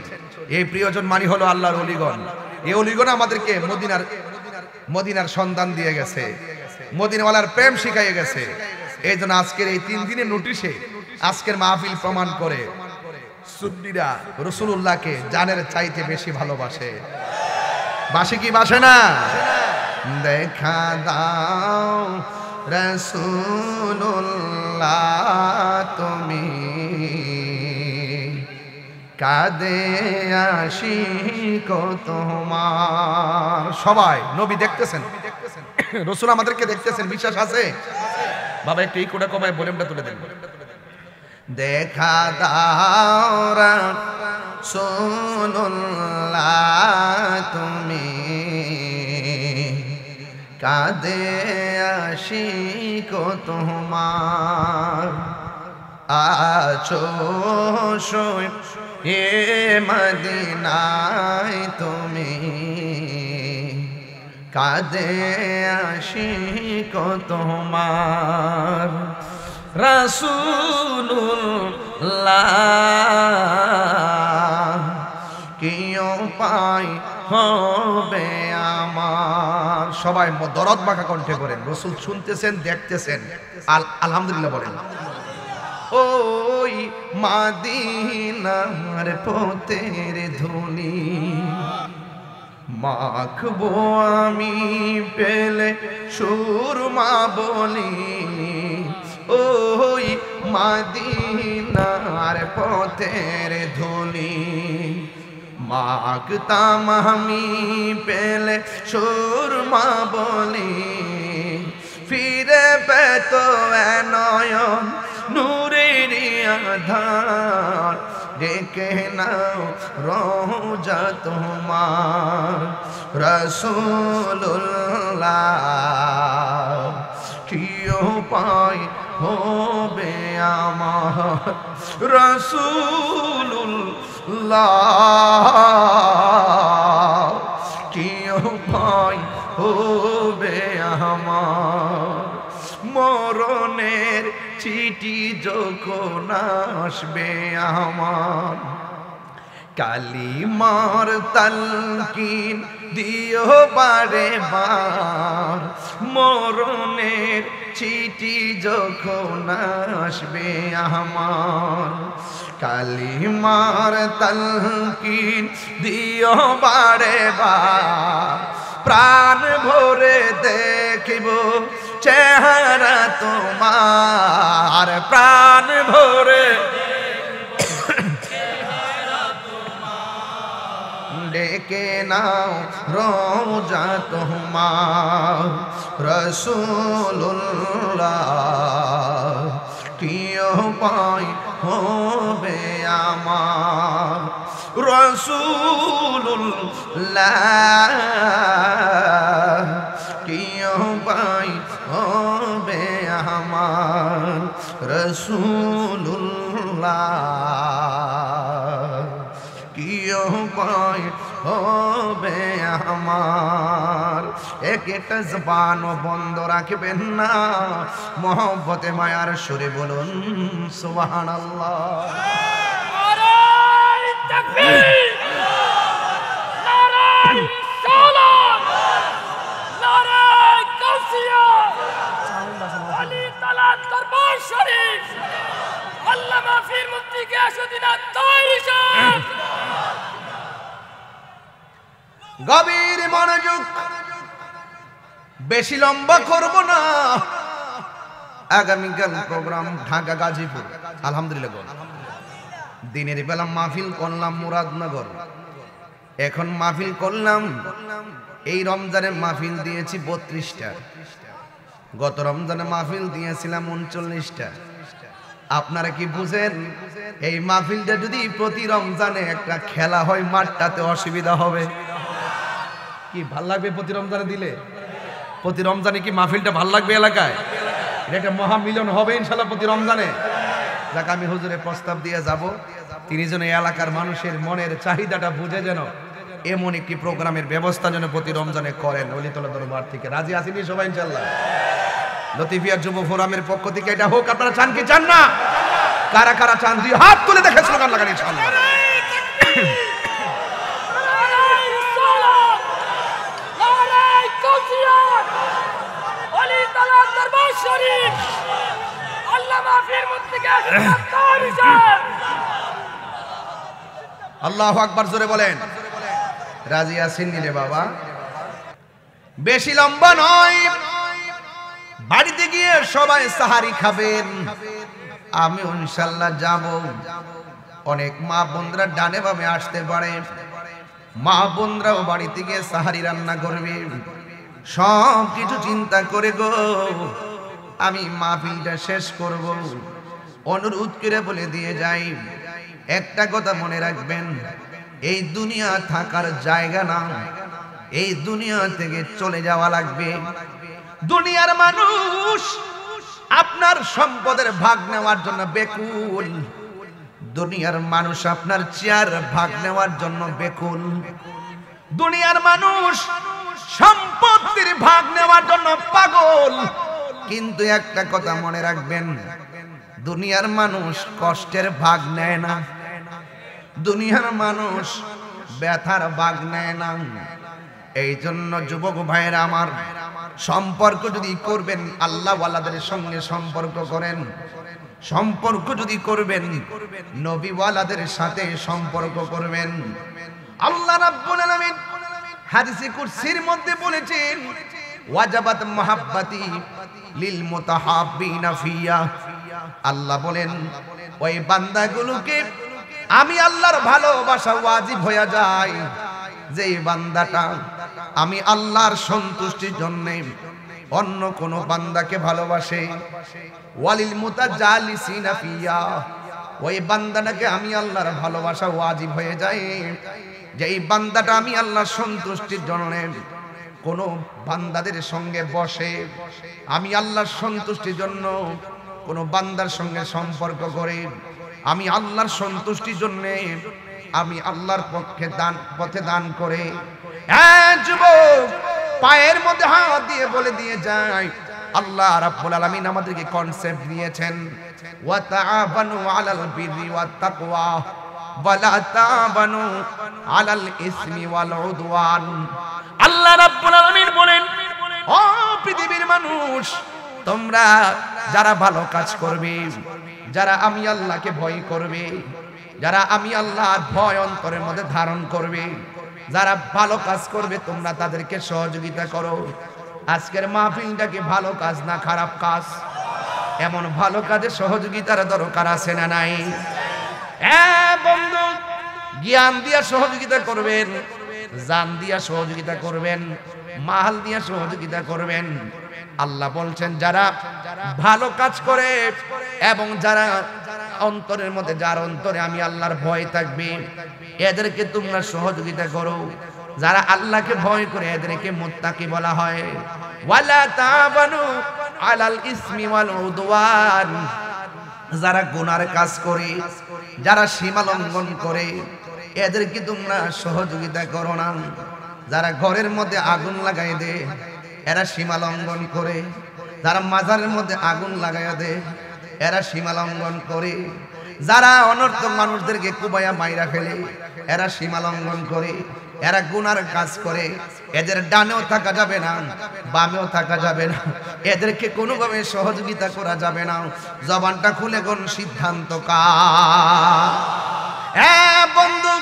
এই প্রিয়জন মানি হলো আল্লাহর ওলিগণ। এই ওলিগণ আমাদেরকে মদিনার সন্ধান দিয়ে গেছে, মদিনাওয়ালার প্রেম শিখাইয়ে গেছে। এই জন্য আজকের এই 3 দিনের নোটিশে আজকের মাহফিল প্রমাণ করে সুন্নিরা রাসূলুল্লাহকে জানের চাইতে বেশি ভালোবাসে। বাসে কি বাসে না? দেখা দাও রাসূলুল্লাহ তুমি, কাঁদে আশিক তোমার। সবাই নবী দেখতেছেন, রাসূল আমাদেরকে দেখতেছেন, বিশ্বাস আছে? বাবা একটু এই কোটা কমায় ভলিউমটা তুলে দেন। দেখা দাও রাসূলুল্লাহ তুমি, কাঁদে আশিক তোমার। আছো এ মদিনায় তুমি, কাঁদে আশিক তোমার। রাসূলুল্লাহ কি উপায় হবে আমার? সবাই দরদ মাখা কণ্ঠে করেন, রসুল শুনতেছেন দেখতেছেন, আলহামদুলিল্লাহ বলেন। ওই মাদিনার পথের ধুলি মাখবো আমি পেলে সুরমা বলি, ওই মাদিনার পথের ধুলি মাখতাম আমি পেলে সুরমা বলি, ফিরে পেত নয়ন নূরের আধার, ডেকে নাও রোজা তোমার রাসূলুল্লাহ, কি উপায় হবে আমার রাসূলুল্লাহ, কি উপায় হবে আমার, মরণের চিঠি যখন আসবে আমার, কালিমার তালকিন দিও বারে বার, মরণের চিঠি যখন আসবে আমার, কালিমার তালকিন দিও বারে বার, প্রাণ ভরে দেখিব চেহারা তোমার, প্রাণ ভরে ডেকে নাও রোজা তোমার রাসূলুল্লাহ, কি উপায় হবে আমার রাসূলুল্লাহ, কি উপায় হবে আমার রাসূলুল্লাহ, কি উপায় হবে আমার। একটা জবান বন্ধ রাখবেন না, মহব্বতে মায়ার সুরে বলুন সুবহানাল্লাহ। নারায়ে তাকবীর, নারায়ে রিসালাত, নারায়ে গাউসিয়া, আলী তাআলা দরবার শরীফ, আল্লামা পীর মুফতি গিয়াসউদ্দিন আত-তাহিরি সাহেব। গভীর মনোযোগ, বেশি লম্বা করব না। আগামীকাল প্রোগ্রাম ঢাকা গাজীপুর, আলহামদুলিল্লাহ। দিনের বেলা মাহফিল করলাম মুরাদনগর, এখন মাহফিল করলাম, এই রমজানে মাহফিল দিয়েছি 32টা, গত রমজানে মাহফিল দিয়েছিলাম 39টা। আপনারা কি বুঝেন, এই মাহফিলটা যদি প্রতি রমজানে একটা খেলা হয় মাঠটাতে অসুবিধা হবে? কি ভাল লাগবে প্রতি রমজানে দিলে? প্রতি রমজানে কি মাহফিলটা ভাল লাগবে এলাকায়? এটা একটা মহামিলন হবে ইনশাআল্লাহ প্রতি রমজানে। যাক, আমি হুজুরের প্রস্তাব দিয়ে যাব, তিনি যেন এলাকার মানুষের মনের চাহিদাটা বুঝে যেন এমন একটি প্রোগ্রামের ব্যবস্থা যেন প্রতি রমজানে করেন ওলিতলা দরবার থেকে। রাজি আছেন সবাই ইনশাআল্লাহ? লতিফিয়া যুব ফোরামের পক্ষ থেকে এটা হোক। আপনারা চান কি চান না? কারা কারা চান দুই হাত তুলে দেখে স্লোগান লাগান ইনশাআল্লাহ। আল্লাহু আকবার জোরে বলেন। রাজি আছেন নিলে বাবা? বেশি লম্বা নয়, বাড়িতে গিয়ে সবাই সাহারি খাবেন, আমি ইনশাআল্লাহ যাব। অনেক মা বোনরা ডানে বামে আসতে পারে, মা বোনরাও বাড়িতে গিয়ে সাহারি রান্না করবে। সব কিছু চিন্তা করে গো আমি মাহফিলটা শেষ করব। অনুরোধ করে বলে দিয়ে যাই, একটা কথা মনে রাখবেন, এই দুনিয়া থাকার জায়গা না, এই দুনিয়া থেকে চলে যাওয়া লাগবে। দুনিয়ার মানুষ আপনার সম্পদের ভাগ নেওয়ার জন্য বেকুল, দুনিয়ার মানুষ আপনার চেয়ার ভাগ নেওয়ার জন্য বেকুল, দুনিয়ার মানুষ সম্পত্তির ভাগ নেওয়ার জন্য পাগল। কিন্তু একটা কথা মনে রাখবেন, দুনিয়ার মানুষ কষ্টের ভাগ নেয় না, দুনিয়ার মানুষ ব্যথার ভাগ নেয় না, এই জন্য যুবক ভাইয়েরা আমার, সম্পর্ক যদি করবেন আল্লাহ ওয়ালাদের সঙ্গে সম্পর্ক করেন, সম্পর্ক যদি করবেন নবী ওয়ালাদের সাথে সম্পর্ক করবেন। আল্লাহ রাব্বুল আলামিন হাদিসে কুরসির মধ্যে বলেছেন, ওয়াজাবাত মাহাব্বাতি লিল মুতাহাব্বিনা ফিয়া। আল্লাহ বলেন ওই বান্দাগুলোকে আমি আল্লাহর ভালোবাসা ওয়াজিব হয়ে যায়, যেই বান্দাটা আমি আল্লাহর সন্তুষ্টির জন্য অন্য কোন বান্দাকে ভালোবাসে। ওয়ালিল মুতাজালিসিনা ফিয়া, ওই বান্দাটাকে আমি আল্লাহর ভালোবাসা ওয়াজিব হয়ে যায়, যেই বান্দাটা আমি আল্লাহর সন্তুষ্টির জন্য কোন বান্দাদের সঙ্গে বসে, আমি আল্লাহর সন্তুষ্টির জন্য কোন বান্দার সঙ্গে সম্পর্ক করে, আমি আল্লাহর সন্তুষ্টির জন্য আমি আল্লাহর পথে দান করে। যুবক পায়ের মধ্যে হাত দিয়ে বলে দিয়ে যায়, আল্লাহ রাব্বুল আলামিন আমাদেরকে কনসেপ্ট দিয়েছেন, ওয়া তাআবানু আলাল বিররি ওয়াত তাকওয়া ওয়া লা তাআবানু আলাল ইসমি ওয়াল উদওয়ান। আল্লাহ রাব্বুল আলামিন বলেন, ও পৃথিবীর মানুষ, তোমরা যারা ভালো কাজ করবে, যারা আমি আল্লাহকে ভয় করবে, যারা আমি আল্লাহর ভয় অন্তরের মধ্যে ধারণ করবে, যারা ভালো কাজ করবে, তোমরা তাদেরকে সহযোগিতা করো। আজকের মাহফিলটাকে ভালো কাজ না খারাপ কাজ? এমন ভালো কাজে সহযোগিতার দরকার আছে না নাই? বন্ধু, জ্ঞান দিয়া সহযোগিতা করবেন, জান দিয়া সহযোগিতা করবেন, মাল দিয়া সহযোগিতা করবেন। আল্লাহ বলছেন যারা ভালো কাজ করে এবং যারা অন্তরের মধ্যে, যার অন্তরে আমি আল্লাহর ভয় থাকবে, এদেরকে তোমরা সহযোগিতা করো। যারা আল্লাহকে ভয় করে এদেরকে মুত্তাকি বলা হয়। ওয়ালা তাবানু আলাল ইসমি ওয়াল উদওয়ান, যারা গুনার কাজ করে, যারা সীমা লঙ্ঘন করে, এদেরকে তোমরা সহযোগিতা করো না। যারা ঘরের মধ্যে আগুন লাগাই দেয়, এরা সীমা লঙ্ঘন করে। যারা মাজারের মধ্যে আগুন লাগাইয়া দেয়, এরা সীমা লঙ্ঘন করে। যারা অনর্থক মানুষদেরকে কুবাইয়া মাইরা ফেলে, এরা সীমা লঙ্ঘন করে, এরা গুনার কাজ করে। এদের ডানেও থাকা যাবে না, বামেও থাকা যাবে না, এদেরকে কোনোভাবে সহযোগিতা করা যাবে না। জবানটা খুলে কোন সিদ্ধান্ত কার? বন্ধু,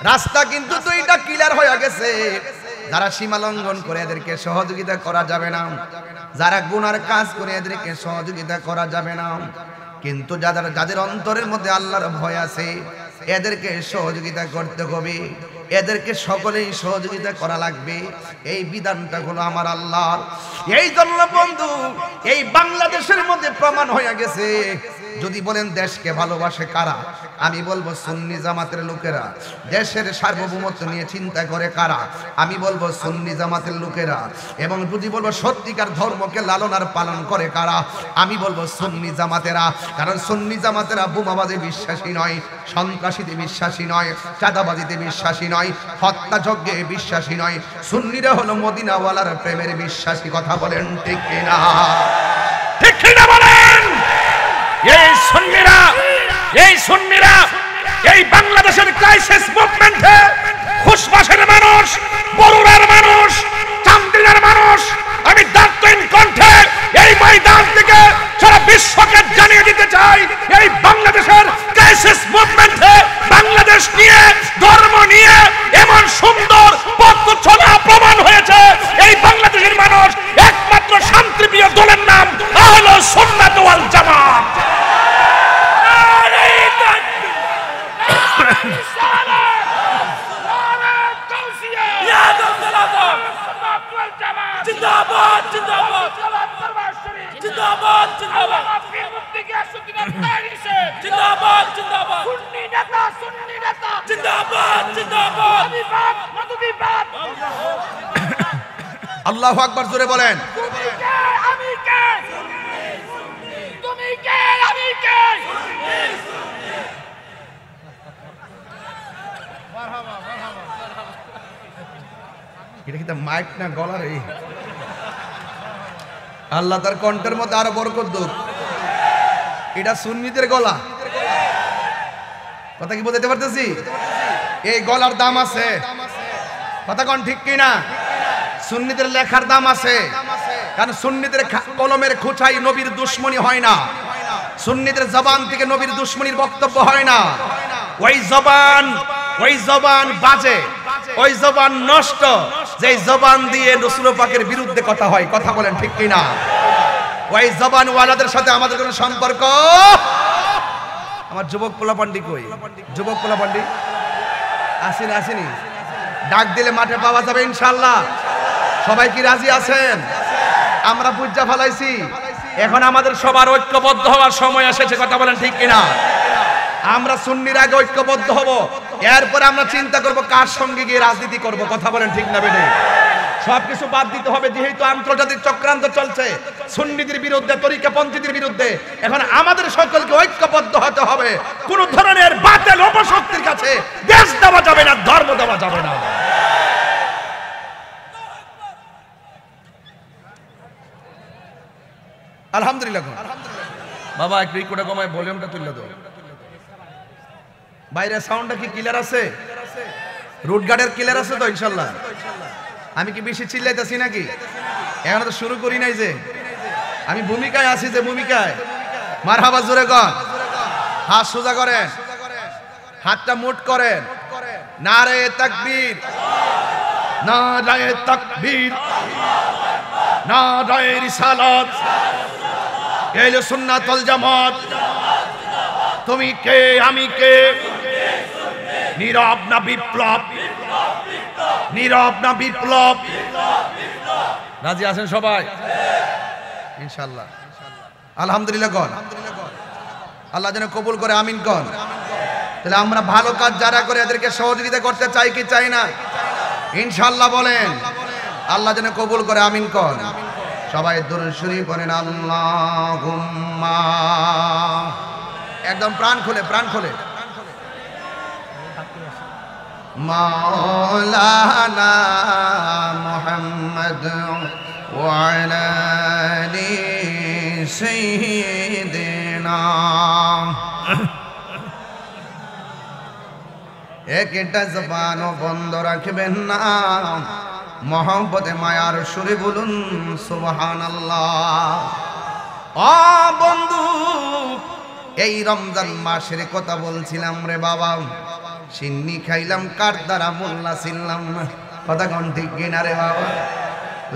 রাস্তা কিন্তু দুইটা ক্লিয়ার হয়ে গেছে। যারা সীমা লঙ্ঘন করে এদেরকে সহযোগিতা করা যাবে না, যারা গুনার কাজ করে এদেরকে সহযোগিতা করা যাবে না। কিন্তু যাদের অন্তরের মধ্যে আল্লাহর ভয় আছে, এদেরকে সহযোগিতা করতে হবে, এদেরকে সকলেই সহযোগিতা করা লাগবে। এই বিধানটা হলো আমার আল্লাহর। এই জন্য বন্ধু, এই বাংলাদেশের মধ্যে প্রমাণ হয়ে গেছে। যদি বলেন দেশকে ভালোবাসে কারা, আমি বলবো সুন্নি জামাতের লোকেরা। দেশের সার্বভৌমত্ব নিয়ে চিন্তা করে কারা, আমি বলবো সুন্নি জামাতের লোকেরা। এবং যদি বলবো সত্যিকার ধর্মকে লালন আর পালন করে কারা, আমি বলবো সুন্নি জামাতেরা। কারণ সুন্নি জামাতেরা বোমাবাজে বিশ্বাসী নয়, সন্ত্রাসীতে বিশ্বাসী নয়, চাঁদাবাজিতে বিশ্বাসী নয়, হত্যাযজ্ঞে বিশ্বাসী নয়। সুন্নিরা হলো মদিনাওয়ালার প্রেমের বিশ্বাসী। কথা বলেন ঠিক কিনা? ঠিক কিনা বলেন? এই সুন্নিরা এই বাংলাদেশের ক্রাইসিস মুভমেন্টে খুশবাসের মানুষ, বরুড়ার মানুষ, চান্দিনার মানুষ, আমি দায়িত্বহীন কণ্ঠে এই ময়দান থেকে সারা বিশ্বকে জানিয়ে দিতে চাই, এই বাংলাদেশের ক্রাইসিস মুভমেন্টে বাংলাদেশ নিয়ে, ধর্ম নিয়ে এমন সুন্দর পথ চলা প্রমাণ হয়েছে। এই বাংলাদেশের মানুষ একমাত্র শান্তিপ্রিয় দলের নাম আহলে সুন্নাত ওয়াল জামাত। जिंदाबाद जिंदाबाद जिंदाबाद जिंदाबाद जिंदाबाद जिंदाबाद जिंदाबाद जिंदाबाद। আল্লাহু আকবার, জোরে বলেন। এটা কিন্তু মাইক না, গলার। এই আল্লাহ তার কণ্ঠের মধ্যে আরো বরকত দিক। এটা সুন্নিদের গলা। কথা কি বলতে পারতেছি? এই গলার দাম আছে। কথা কোন ঠিক কিনা? সুন্নিদের লেখার দাম আছে, কারণ সুন্নিদের কলমের খোঁচাই নবীর দুশ্মনী হয় না, সুন্নিদের জবান থেকে নবীর দুশ্মনীর বক্তব্য হয় না। ওই জবান বাজে, ওই জবান নষ্ট, যে জবান দিয়ে রাসূল পাকের বিরুদ্ধে কথা হয়। কথা বলেন ঠিক কিনা? ওই জবান ওয়ালাদের সাথে আমাদের কোনো সম্পর্ক। আমার যুবক পোলাপান্ডি কই? যুবক পোলাপান্ডি আসেনি? ডাক দিলে মাঠে পাওয়া যাবে ইনশাআল্লাহ। সবাই কি রাজি আছেন? আমরা বুঝা ফেলাইছি, এখন আমাদের সবার ঐক্যবদ্ধ হওয়ার সময় এসেছে। কথা বলেন ঠিক কিনা? আমরা সুন্নির আগে ঐক্যবদ্ধ হব, এরপরে আমরা চিন্তা করব কার সঙ্গে গিয়ে রাজনীতি করব। কথা বলেন ঠিক না বেঠিক? সবকিছু বাদ দিতে হবে, যেহেতু আন্তর্জাতিক চক্রান্ত চলছে সুন্নিদের বিরুদ্ধে, তরিকাপন্থীদের বিরুদ্ধে। এখন আমাদের সকলকে ঐক্যবদ্ধ হতে হবে। কোন ধরনের বাতিল অপশক্তির কাছে দেশ দেওয়া যাবে না, ধর্ম দেওয়া যাবে না। আলহামদুলিল্লাহ। বাবা একটু রিকোটা কমায় ভলিউমটা তুলে দাও। বাইরের সাউন্ডটা কি ক্লিয়ার আছে? রুট গার্ডের ক্লিয়ার আছে তো ইনশাআল্লাহ? আমি কি বেশি চিল্লাইতেছি নাকি? এখন তো শুরু করি নাই, যে আমি ভূমিকায় আছি, যে ভূমিকায়। মারহাবা জোরে কর, হাত সোজা করেন, হাতটা মুট করেন। নারে তাকবীর, নারে তাকবীর, নারে রিসালাত, এলো সুন্নাত ওয়াল জামাত। তুমি কে আমি কে? নীরব না বিপ্লব? নীরব না বিপ্লব? রাজি আছেন সবাই ইনশাআল্লাহ? আলহামদুলিল্লাহ কন। আল্লাহ যেন কবুল করে, আমিন কন। তাহলে আমরা ভালো কাজ যারা করে এদেরকে সহযোগিতা করতে চাই কি চাই না? ইনশাআল্লাহ বলেন। আল্লাহ যেন কবুল করে, আমিন কন। সবাই দরুদ শরীফ পড়েন। আল্লাহুম্মা, একদম প্রাণ খুলে, প্রাণ খুলে। মাওলানা মুহাম্মদ ওয়া আলা আলি সাইয়্যিদিনা। একটা জবানও বন্ধ রাখবেন না, মহব্বতে মায়ার সুরে বলুন সুবহানাল্লাহ। ও বন্ধু, এই রমজান মাসের কথা বলছিলাম রে বাবা। সিন্নি খাইলাম কার দ্বারা, মোল্লা ছিলাম না। কথা কোন ঠিক কিনা রে বাবা?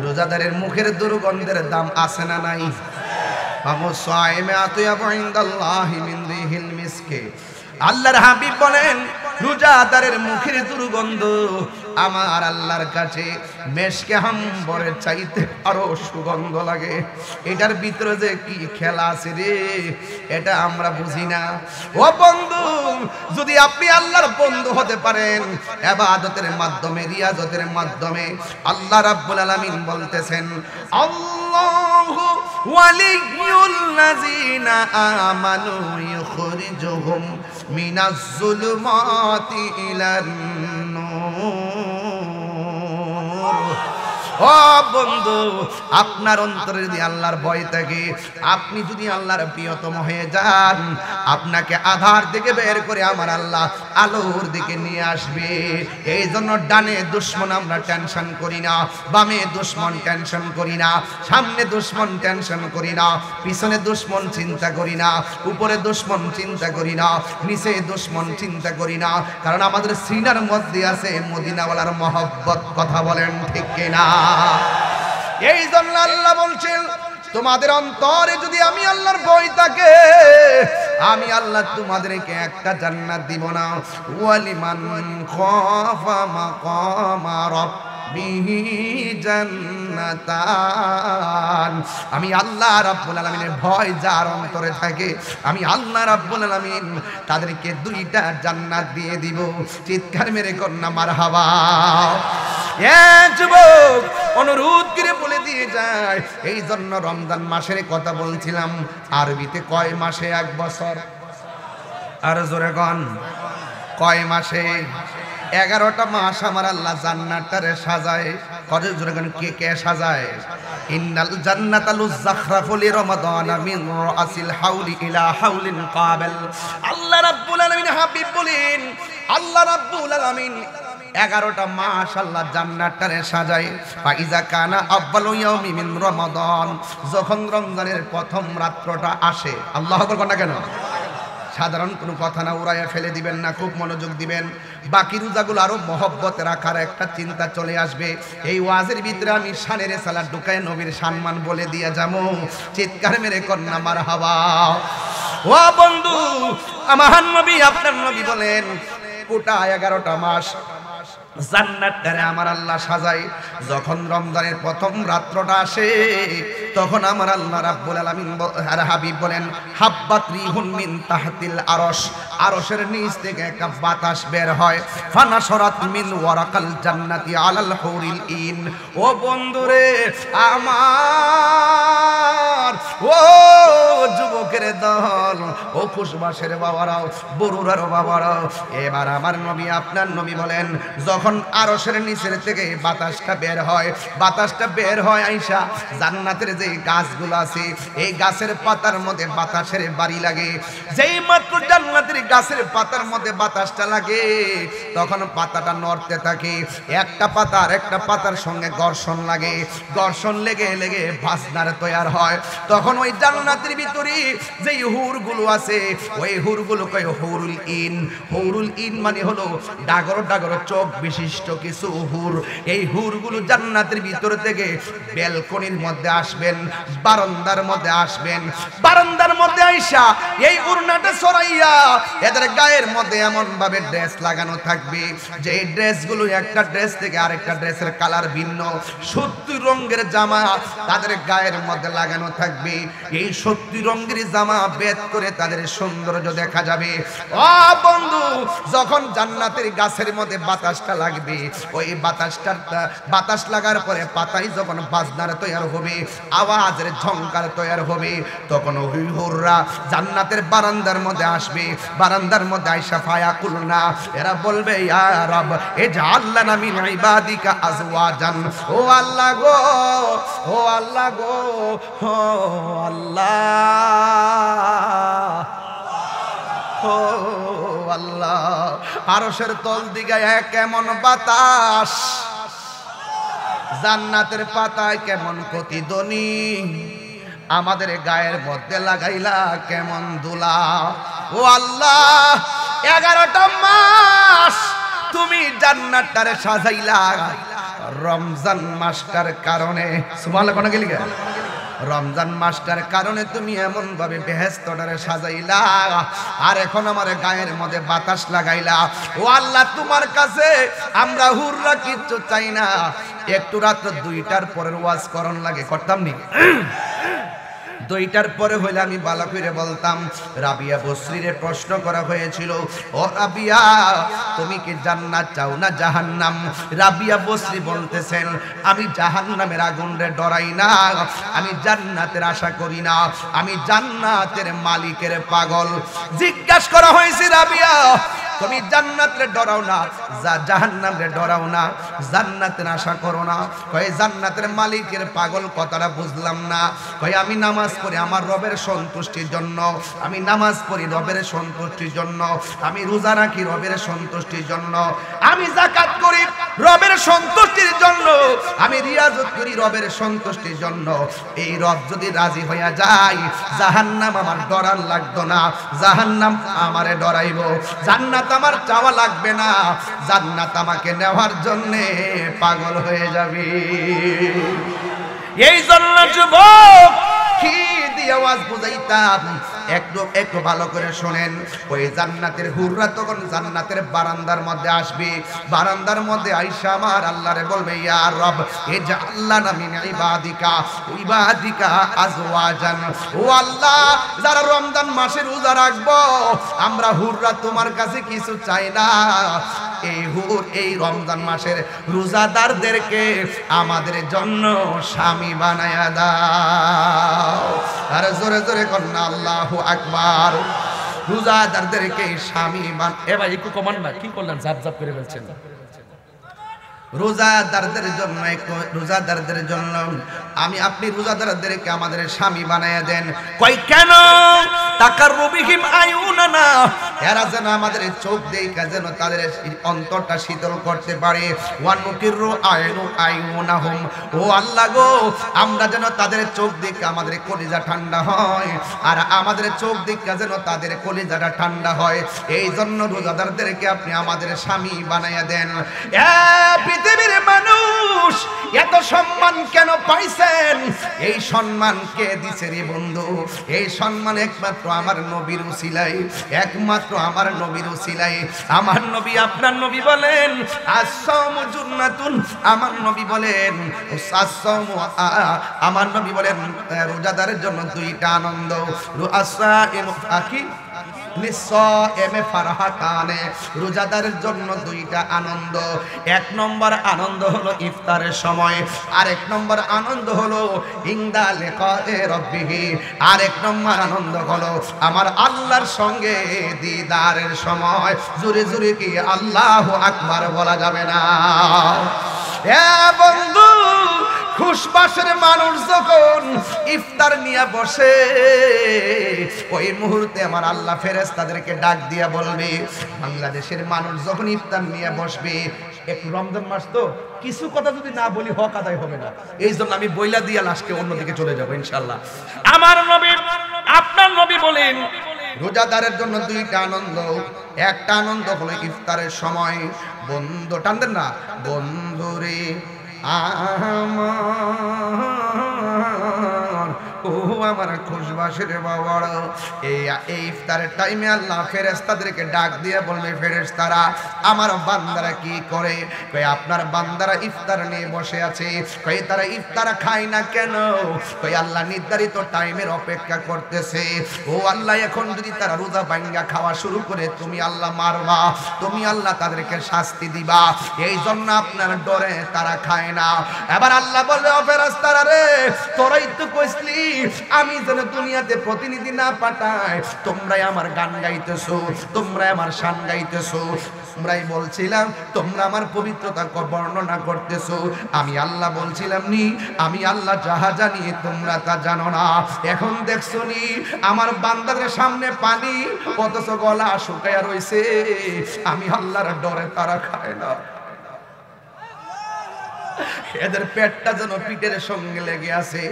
রোজাদারের মুখের দুর্গন্ধের দাম আছে না নাই? আল্লাহর হাবিব বলেন, রোজাদারের মুখের দুর্গন্ধ আমার আল্লাহর কাছে মেশকে হাম্বরের চাইতে আরো সুগন্ধ লাগে। এটার ভিতরে যে কি খেলা আছে রে, এটা আমরা বুঝি না। ও বন্ধু, যদি আপনি আল্লাহর বন্ধু হতে পারেন ইবাদতের মাধ্যমে, রিয়াজতের মাধ্যমে, আল্লাহ রাব্বুল আলামিন বলতেছেন, আল্লাহু ওয়ালিয়ুল লাযিনা আমানু ইখরিজুহুম মিনাজ যুলুমাতি ইলান নূর। ও বন্ধু, আপনার অন্তরে যদি আল্লাহর ভয় থাকে, আপনি যদি আল্লাহর প্রিয়তম হয়ে যান, আপনাকে আধার থেকে বের করে আমার আল্লাহ আলোর দিকে নিয়ে আসবে। এই জন্য ডানে দুশ্মন আমরা টেনশন করি না, বামে দুশ্মন টেনশন করি না, সামনে দুশ্মন টেনশন করি না, পিছনে দুশ্মন চিন্তা করি না, উপরে দুশ্মন চিন্তা করি না, নিচে দুশ্মন চিন্তা করি না। কারণ আমাদের সিনার মধ্যে আছে মদিনাওয়ালার মহব্বত। কথা বলেন ঠিক কিনা? এই জন্য আল্লাহ বলছেন, তোমাদের অন্তরে যদি আমি আল্লাহর ভয় থাকে, আমি আল্লাহ তোমাদেরকে একটা জান্নাত দিব না। ওয়ালিমান খাফা মাকামা রাব্বিহি জান্নাতান। আমি আল্লাহ রাব্বুল আলামিনের ভয় যার অন্তরে থাকে, আমি আল্লাহ রাব্বুল আলামিন তাদেরকে দুইটা জান্নাত দিয়ে দিব। চিৎকার মেরে কন্যা মারহাবা। যুবক, অনুরোধ করে বলে দিয়ে যায়, এই জন্য রমজান মাসের কথা বলছিলাম। আরবিতে কয় মাসে এক বছর? আর জোরে গান, কয় মাসে? 11টা মাস আমার আল্লাহ জান্নাতটারে সাজায়। কত জোরে গান, কে কে সাজায়? ইন্নাল জান্নাতা লুযাখরাফু লিরমাদানা মিন রাসিল হাউলি ইলা হাউলিন কাবিল। আল্লাহ রাব্বুল আলামিন হাবিব বলেন, আল্লাহ রাব্বুল আলামিন 11টা মাস আল্লাহ জান্নাতটারে সাজায়। ফাইজা কানা আউয়ালু ইয়াউমি মিন রমাদান, যখন রমজানের প্রথম রাত্রটা আসে, আল্লাহু আকবার না কেন? সাধারণ কোনো কথা না, উড়াইয়া ফেলে দিবেন না, খুব মনোযোগ দিবেন। বাকি রোজাগুলো আরো মহব্বতে রাখার একটা চিন্তা চলে আসবে। এই ওয়াজের ভিতরে আমি শানের সালাত ঢুকায় নবীর সম্মান বলে দিয়ে যাবো। চিৎকার মেরে কন্যা মারহাবা। ও বন্ধু, আমার নবী, আপনার নবী বলেন গোটা 11টা মাস জান্নাতটারে আমার আল্লাহ সাজায়। যখন রমজানের প্রথম রাত্রটা আসে, তখন আমার আল্লাহ রাব্বুল আলামিন আর হাবিব বলেন হাব্বাত রিহুন মিন তাহতিল আরশ, আরশের নিচ থেকে একটা বাতাস বের হয়। ফানাশরাত মিন ওয়ারাকাল জান্নাতি আলাল হুরিল ইন। ও বন্ধুরে আমার, ও যুবকের দল, ও খুশবাসের বাবারাও, বরুরার বাবারাও, এবার আমার নবী, আপনার নবী বলেন যখন আরশের নিচের থেকে বাতাসটা বের হয়, বাতাসটা বের হয় আইসা জান্নাতের যে গাছগুলো আছে, এই গাছের পাতার মধ্যে বাতাসের বাড়ি লাগে। যেই মাত্র জান্নাতের গাছের পাতার মধ্যে বাতাসটা লাগে, তখন পাতাটা নড়তে থাকে। একটা পাতা আর একটা পাতার সঙ্গে ঘর্ষণ লাগে, ঘর্ষণ লেগে লেগে বাজনার তৈরি হয়। তখন ওই জান্নাতের ভিতরে যে হুরগুলো আছে, ওই হুরগুলো কয় হুরুল ইন। হুরুল ইন মানে হলো ডাগর ডাগর চোখ বিশিষ্ট কিছু হুর। এই হুরগুলো জান্নাতের ভিতর থেকে ব্যালকনির মধ্যে আসবেন, বারান্দার মধ্যে আসবেন। বারান্দার মধ্যে আইসা এই উড়নাটা ছড়াইয়া এদের গায়ের মধ্যে এমন ভাবে ড্রেস লাগানো থাকবে যে এই ড্রেসগুলো একটা ড্রেস থেকে আরেকটা ড্রেসের কালার ভিন্ন। 70 রঙের জামা তাদের গায়ের মধ্যে লাগানো থাকবে। এই 70 রঙের জামা বেদ করে তাদের সৌন্দর্য দেখা যাবে। ও বন্ধু, যখন জান্নাতের গাছের মধ্যে বাতাসটা লাগবে, ওই বাতাস লাগার পরে পাতাই যখন বাজনার তৈরি হবে, আওয়াজের ঝংকার তৈরি হবে, তখন ওই হুররা জান্নাতের বারান্দার মধ্যে আসবে। বারান্দার মধ্যে আয়েশা ফায়াকুলনা, এরা বলবে ইয়া রব ইজআল লানা মিন ইবাদিকা আজওয়াজান। ও আল্লাহ গো, ও আল্লাহ গো, ও আল্লাহ, ও আল্লাহ, আরশের তল দিকে কেমন বাতাস, জান্নাতের পাতায় কেমন প্রতিধ্বনি, আমাদের গায়ের মধ্যে লাগাইলা কেমন দুলা। ও আল্লাহ, 11টা মাস তুমি জান্নাতটারে সাজাইলা রমজান মাসটার কারণে। সুবহানাল্লাহ কোন গেলি গা? রমজান মাসটার কারণে তুমি এমন ভাবে বেহেশতটারে সাজাইলা, আর এখন আমার গায়ের মধ্যে বাতাস লাগাইলা। ও আল্লাহ, তোমার কাছে আমরা হুররা কিচ্ছু চাই না। একটু রাত্র 2টার পরের ওয়াজ করণ লাগে, করতাম নি? 2টার পরে হইলে আমি বালা করে বলতাম। রাবিয়া বসরিরে প্রশ্ন করা হয়েছিল, ও রাবিয়া, তুমি কি জান্নাত চাও না জাহান্নাম? রাবিয়া বসরি বলতেছেন, আমি জাহান্নামের আগুনরে ডরাই না, আমি জান্নাতের আশা করি না, আমি জান্নাতের মালিকের পাগল। জিজ্ঞাসা করা হয়েছে, রাবিয়া তুমি জান্নাতরে ডরাও না, জাহান্নামরে ডরাও না, জান্নাতের আশা করো না? কয় জান্নাতের মালিকের পাগল কথাটা বুঝলাম না। কয় আমি নামাজ পড়ি আমার রবের সন্তুষ্টির জন্য, আমি নামাজ পড়ি রবের সন্তুষ্টির জন্য, আমি রোজা রাখি রবের সন্তুষ্টির জন্য, আমি যাকাত করি রবের সন্তুষ্টির জন্য, আমি রিয়াজত করি রবের সন্তুষ্টির জন্য। এই রব যদি রাজি হইয়া যায়, জাহান্নাম আমার ডরার লাগতো না, জাহান্নাম আমারে ডরাইব। জান্নাত আমার চাওয়া লাগবে না, জান্নাত আমাকে নেওয়ার জন্য পাগল হয়ে যাবে। এই জন্য যুবক কি দিয়ে আওয়াজ বুঝাইতাম, একটু ভালো করে শোনেন। ওই জান্নাতের হুররা তখন জান্নাতের বারান্দার মধ্যে আসবে। বারান্দার মধ্যে আয়েশা আমার আল্লাহরে বলবে, ইয়া রব ইজআল লানা মিন ইবাদিকা আজওয়াজান। ও আল্লাহ, যারা রমজান মাসে রোজা রাখবো, আমরা হুররা তোমার কাছে কিছু চাই না, এই হুর এই রমজান মাসের রোজাদারদেরকে আমাদের জন্য স্বামী বানায়া দাও। আর জোরে জোরে কন্যা আল্লাহু আকবার। রোজাদারদেরকে স্বামী বান। এবার একটু কমান না, কি করলেন? জাপ জাপ করে বলছেন। রোজাদারদের জন্য, রোজাদারদের জন্য আমি আপনি রোজাদারদেরকে আমাদের স্বামী বানায়া দেন। কই কেন? তাকাররুবিহিম আয়ুনানা, এরা যেন আমাদের চোখ দেখা যেন তাদের অন্তরটা শীতল করতে পারে। ওয়ানুকিরু আইনুনাহুম, ও আল্লাহ গো, আমরা যেন তাদের চোখ দেখে আমাদের কলিজা ঠান্ডা হয়, আর আমাদের চোখ দেখে যেন তাদের কলিজাটা ঠান্ডা হয়। এই জন্য রোজাদারদেরকে আপনি আমাদের স্বামী বানাইয়া দেন। পৃথিবীর মানুষ এত সম্মান কেন পাইছেন? এই সম্মান কে দিছে রে বন্ধু? এই সম্মান একমাত্র আমার নবীর উসিলায়, একমাত্র আমার নবীর উসিলায়। আমার নবী, আপনার নবী বলেন আসসামু জুন্নাতুন, আমার নবী বলেন আসসামু, আমার নবী বলেন রোজাদারের জন্য দুইটা আনন্দ। আসসাইমু আকি লিসাইমে ফারহাতানে, রোজাদারের জন্য দুইটা আনন্দ। এক নম্বর আনন্দ হলো ইফতারের সময়, আর এক নম্বর আনন্দ হলো ইনদা লিকায়ে রাব্বিহি, আর এক নম্বর আনন্দ হলো আমার আল্লাহর সঙ্গে দিদারের সময়। জোরে জোরে কি আল্লাহু আকবার বলা যাবে না? এ বন্ধু, খুশবাসের মানুষ যখন ইফতার নিয়ে বসে, ওই মুহূর্তে আমার আল্লাহ ফেরেশতাদেরকে ডাক দিয়া বলবে, বাংলাদেশের মানুষ যখন ইফতার নিয়ে বসবে, একটু রমজান মাস তো কিছু কথা যদি না বলি হক আদায় হবে না, এই জন্য আমি বইলা দিয়া লাস্টে অন্যদিকে চলে যাবো ইনশাআল্লাহ। আমার নবী, আপনার নবী বলেন রোজাদারের জন্য দুইটা আনন্দ। একটা আনন্দ হলো ইফতারের সময়, বন্ধু টানদেন না, বন্ধুরে আমার, ও আমার খুশবাসের বাবার, এই ইফতারের টাইমে আল্লাহ ফেরেশতাদেরকে ডাক দিয়ে বলবে, ফেরেশতারা আমার বান্দারা কি করে? কই আপনার বান্দারা ইফতার নিয়ে বসে আছে। কই তারা ইফতার খায় না কেন? কই আল্লাহ নির্ধারিত টাইমের অপেক্ষা করতেছে। ও আল্লাহ, এখন যদি তারা রোজা ভাঙ্গা খাওয়া শুরু করে, তুমি আল্লাহ মারবা, তুমি আল্লাহ তাদেরকে শাস্তি দিবা, এই জন্য আপনার ডরে তারা খায় না। এবার আল্লাহ বলবে, ও ফেরেশতারা রে, তোরাই তো কইছলি আমি যেন দুনিয়াতে প্রতিনিধি না পাঠাই, তোমরাই আমার গান গাইতেছো, তোমরাই আমার শান গাইতেছো, তোমরাই বলছিলাম, তোমরা আমার পবিত্রতা বর্ণনা করতেছো। আমি আল্লাহ বলছিলাম নি, আমি আল্লাহ যাহা জানি তোমরা তা জানো না। এখন দেখছো নি আমার বান্দাদের সামনে পানি, অথচ গলা শুকায়া রইছে। আমি আল্লাহর ডরে তারা খায় না। এদের পেটটা যেন পিঠের সঙ্গে লেগে আছে,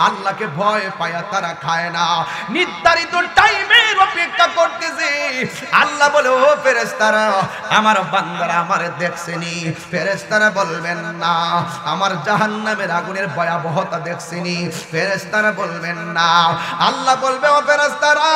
আল্লাহকে ভয় পায়া তারা খায় না, নির্ধারিত টাইমের অপেক্ষা করতেছে। আল্লাহ বলে, ও ফেরেশতারা আমার বান্দারা আমারে দেখছেনি? ফেরেশতারা বলবেন না। আমার জাহান্নামের আগুনের ভয়াবহতা দেখছেনি? ফেরেশতারা বলবেন না। আল্লাহ বলবে, ও ফেরেশতারা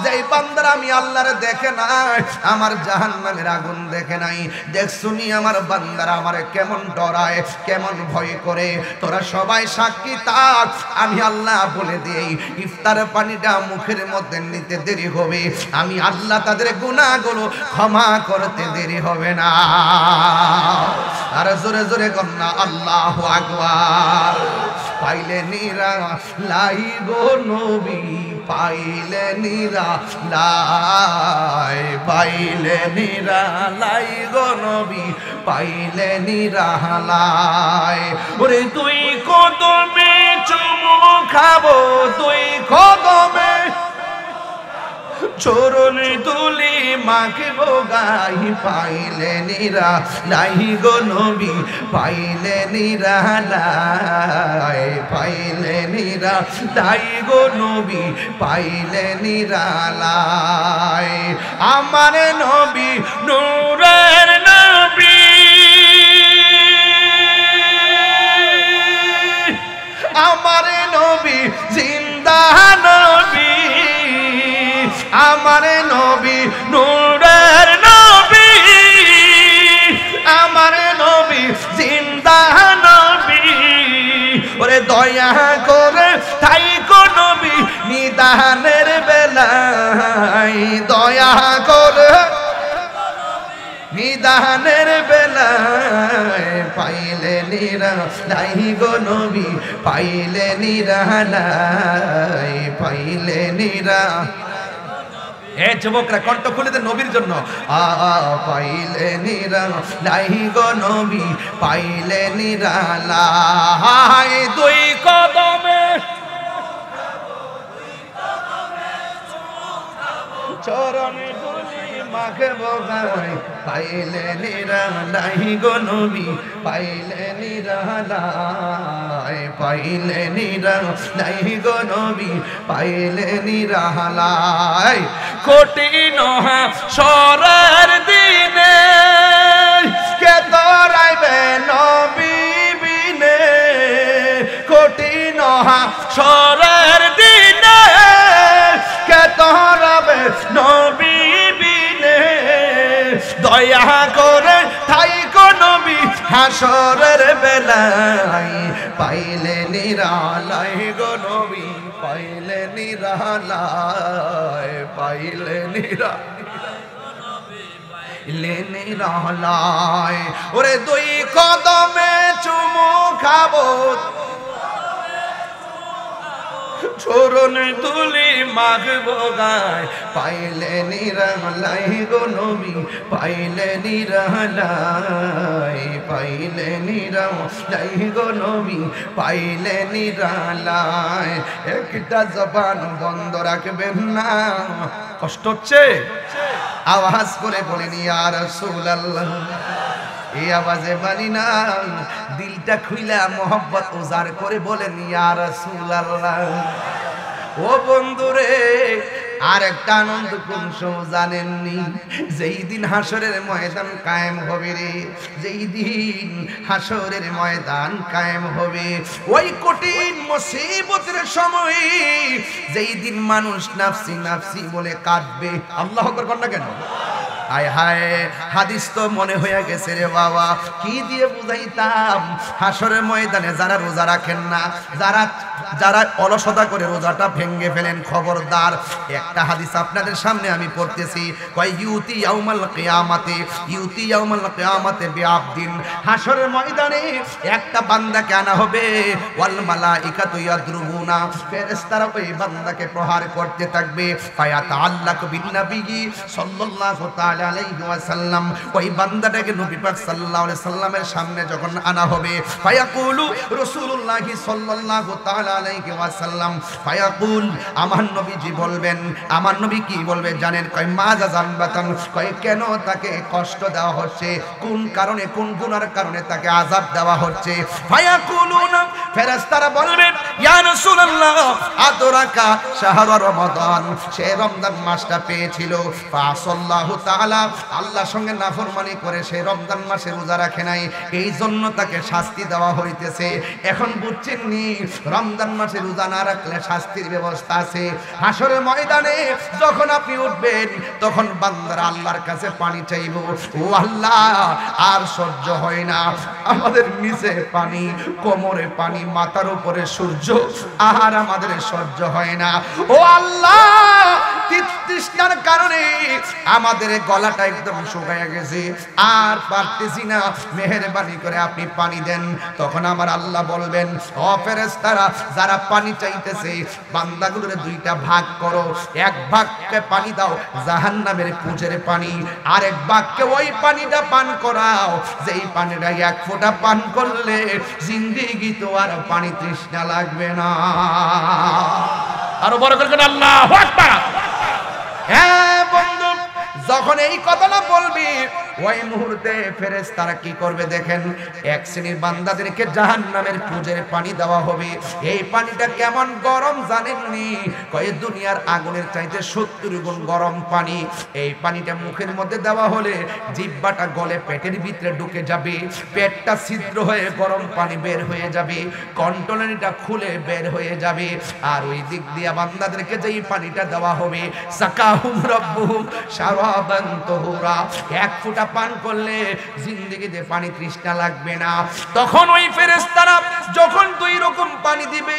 যেই বান্দারা আমি আল্লাহরে দেখে নাই, আমার জাহান্নামের আগুন দেখে নাই, দেখছুনি আমার বান্দারা আমারে কেমন ডরায়, কেমন ভয় করে, তোরা সবাই সাক্ষী থাক। আমি আল্লাহ বলে দেই, ইফতার পানিটা মুখের মধ্যে নিতে দেরি হবে, আমি আল্লাহ তাদের গুনাহগুলো ক্ষমা করতে দেরি হবে না। আর জোরে জোরে গন্না আল্লাহু আকবার। পাইলে নিরা লাই গো নবী, পাইলে নিরা লাই, পাইলে নিরা লাই গো নবী, পাইলে নিরা লাই। ওরে তুই কদমে চুমু খাবো, তুই কদমে চরণ তুলি মাখবো গাই, পাইলে নিরা লাই গো নবী, পাইলে নিরা লাই, পাইলে নিরা লাই গো নবী, পাইলে নিরা লাই। আমার নবী নূরের নবী, আমার নবী জিন্দা নবী, আমার নবী নূরের নবী, আমার নবী জিন্দা নবী। ওরে দয়া করে থাইকো নবী নিদানের বেলায়, দয়া করে নিদানের বেলায়, পাইলে নিরা লাই গো নবী, পাইলে নিরা লাই, পাইলে নিরা। এ যুবকরা কণ্ঠ খুলে দেন নবীর জন্য। পাইলে নিরা লাই গো নবী, পাইলে নিরা লাই। দুই কদমে চরণে দুলি মাকে বগাই পাইলে নিরালাই গো নবী পাইলে নিরালাই পাইলে নিরালাই গো নবী পাইলে নিরালাই কঠিন হাসরের দিনে কে তোরাইবে নবী বিনে কঠিন হাসরের দিনে কে তোরাবে নবী বিনে দয়া করে থাইকো নবী হাসরের বেলায় পাইলে নিরালাই গো নবী পাইলে নিরালাই পাইলে নিরালাই ওরে দুই কদমে চুমু খাবো চরণ তুলি মাগবো গায় পাইলে নিরালাই গো নবী পাইলে নিরালাই পাইলে নিরালাই গো নবী পাইলে নিরালাই একটা জবান বন্ধ রাখবেন না কষ্ট হচ্ছে আওয়াজ করে বলেন ইয়া রাসূলুল্লাহ এই আওয়াজে বানি না দিলটা খুইলা মোহব্বত উজাড় করে বলেন ইয়া রাসূলুল্লাহ ও বন্ধুরে আর একটা আনন্দ কোন জানেননি যেই দিন হাসরের ময়দান কায়েম হবে রে যেই দিন হাসরের ময়দান কায়েম হবে ওই কঠিন মুসিবতের সময় যেই দিন মানুষ নাফসি নাফসি বলে কাঁদবে আল্লাহু আকবার কর না কেন হায় হায় হাদিস তো মনে হয়ে গেছে রে বাবা কি দিয়ে বুঝাইতাম হাসরের ময়দানে যারা রোজা রাখেন না যারা অলসতা করে রোজাটা ভেঙে ফেলেন খবরদার একটা হাদিস আপনাদের সামনে আমি পড়তেছি কয় ইউতি ইয়াউমাল কিয়ামাতে বিআবদিন হাসরের ময়দানে একটা বান্দাকে আনা হবে ওয়াল মালাইকাতু ইয়াদরুবুনা ফেরেশতারা ওই বান্দাকে প্রহার করতে থাকবে ফায়াতাআল্লাকু বিন নবী সাল্লাল্লাহু তাআলা আলাইহি ওয়াসাল্লাম ওই বান্দাটাকে নবী পাক সাল্লাল্লাহু আলাইহি সাল্লামের সামনে যখন আনা হবে ফায়াকুলু রাসূলুল্লাহ সাল্লাল্লাহু তাআলা আলাইহি ওয়াসাল্লাম ফায়াকুল আমার নবীজি বলবেন আমার নবী কি বলবে জানেন কয় মাজা জানবাতান কয় কেন তাকে কষ্ট দেওয়া হচ্ছে কোন কারণে কোন গুনার কারণে তাকে আযাব দেওয়া হচ্ছে ফায়াকুলুনা ফেরেশতারা বলবে ইয়া রাসূলুল্লাহ আদরাকা শাহর রমাদান সে রমজান মাসটা পেয়েছিল ফাসাল্লাহু তাআলা আল্লাহর সঙ্গে নাফরমানি করে সে রমজান মাসে রোজা রাখে নাই এই জন্য তাকে শাস্তি দেওয়া হইতেছে এখন বুঝছেন নি রমজান মাসে রোজা না রাখলে শাস্তির ব্যবস্থা আছে হাসরের ময়দানে যখন আপনি উঠবেন তখন বান্দারা আল্লাহর কাছে পানি চাইবো ও আল্লাহ আর সহ্য হয় না আমাদের নিচে পানি কোমরে পানি মাথার উপরে সূর্য আর আমাদের সহ্য হয় না ও আল্লাহ তৃষ্ণার কারণে আমাদের গলাটা একদম শুকায় গেছে আর পারতেছি না মেহেরবানি করে আপনি পানি দেন তখন আমার আল্লাহ বলবেন ও ফেরেশতারা যারা পানি চাইতেছে বান্দাগুলোর দুইটা ভাগ করো এক ভাগকে পানি দাও জাহান্নামের পুজের পানি আর এক ভাগকে ওই পানিটা পান করাও যেই পানিটা এক ফোঁটা পান করলে জিন্দেগি তো আর পানি তৃষ্ণা লাগবে না আরো বড় করে আল্লাহু আকবার হ্যাঁ বন্ধু যখন এই কথাটা বলবি ওই মুহূর্তে ফেরেশতারা কি করবে দেখেন এক শ্রেণীর বান্দাদেরকে জাহান্নামের পুজের পানি দেওয়া হবে এই পানিটা কেমন গরম জানেননি কয় দুনিয়ার আগুনের চাইতে 70 গুণ গরম পানি এই পানিটা মুখের মধ্যে দেওয়া হলে জিহ্বাটা গলে পেটের ভিতরে ঢুকে যাবে পেটটা ছিদ্র হয়ে গরম পানি বের হয়ে যাবে কন্ট্রোলারটা খুলে বের হয়ে যাবে আর ওই দিক দিয়ে বান্দাদেরকে যেই পানিটা দেওয়া হবে সাকাহুম রাব্বুহুম শারাবান তাহুরা এক ফোঁটা পান করলে জিন্দেগিতে পানি তৃষ্ণা লাগবে না তখন ওই ফেরেশতারা যখন দুই রকম পানি দিবে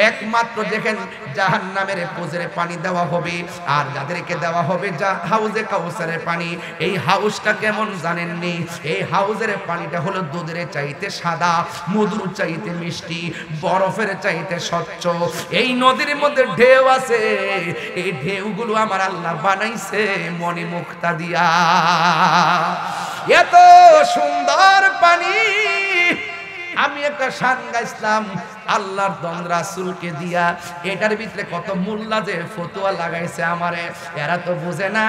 একমাত্র দেখেন জাহান্নামের পুজের পানি দেওয়া হবে আর যাদেরকে দেওয়া হবে হাউজে কাউসারের পানি এই হাউসটা কেমন জানেননি এই হাউজের পানিটা হলো দুধের চাইতে সাদা মধুর চাইতে মিষ্টি বরফের চাইতে স্বচ্ছ এই নদীর মধ্যে ঢেউ আছে এই ঢেউগুলো আমার আল্লাহ বানাইছে মনি মুক্তা দিয়া এত সুন্দর পানি আমি একটা শান গাইছিলাম আল্লাহর দন রাসূলকে দিয়া। এটার ভিতরে কত মোল্লা যে ফতোয়া লাগাইছে আমারে, এরা তো বুঝে না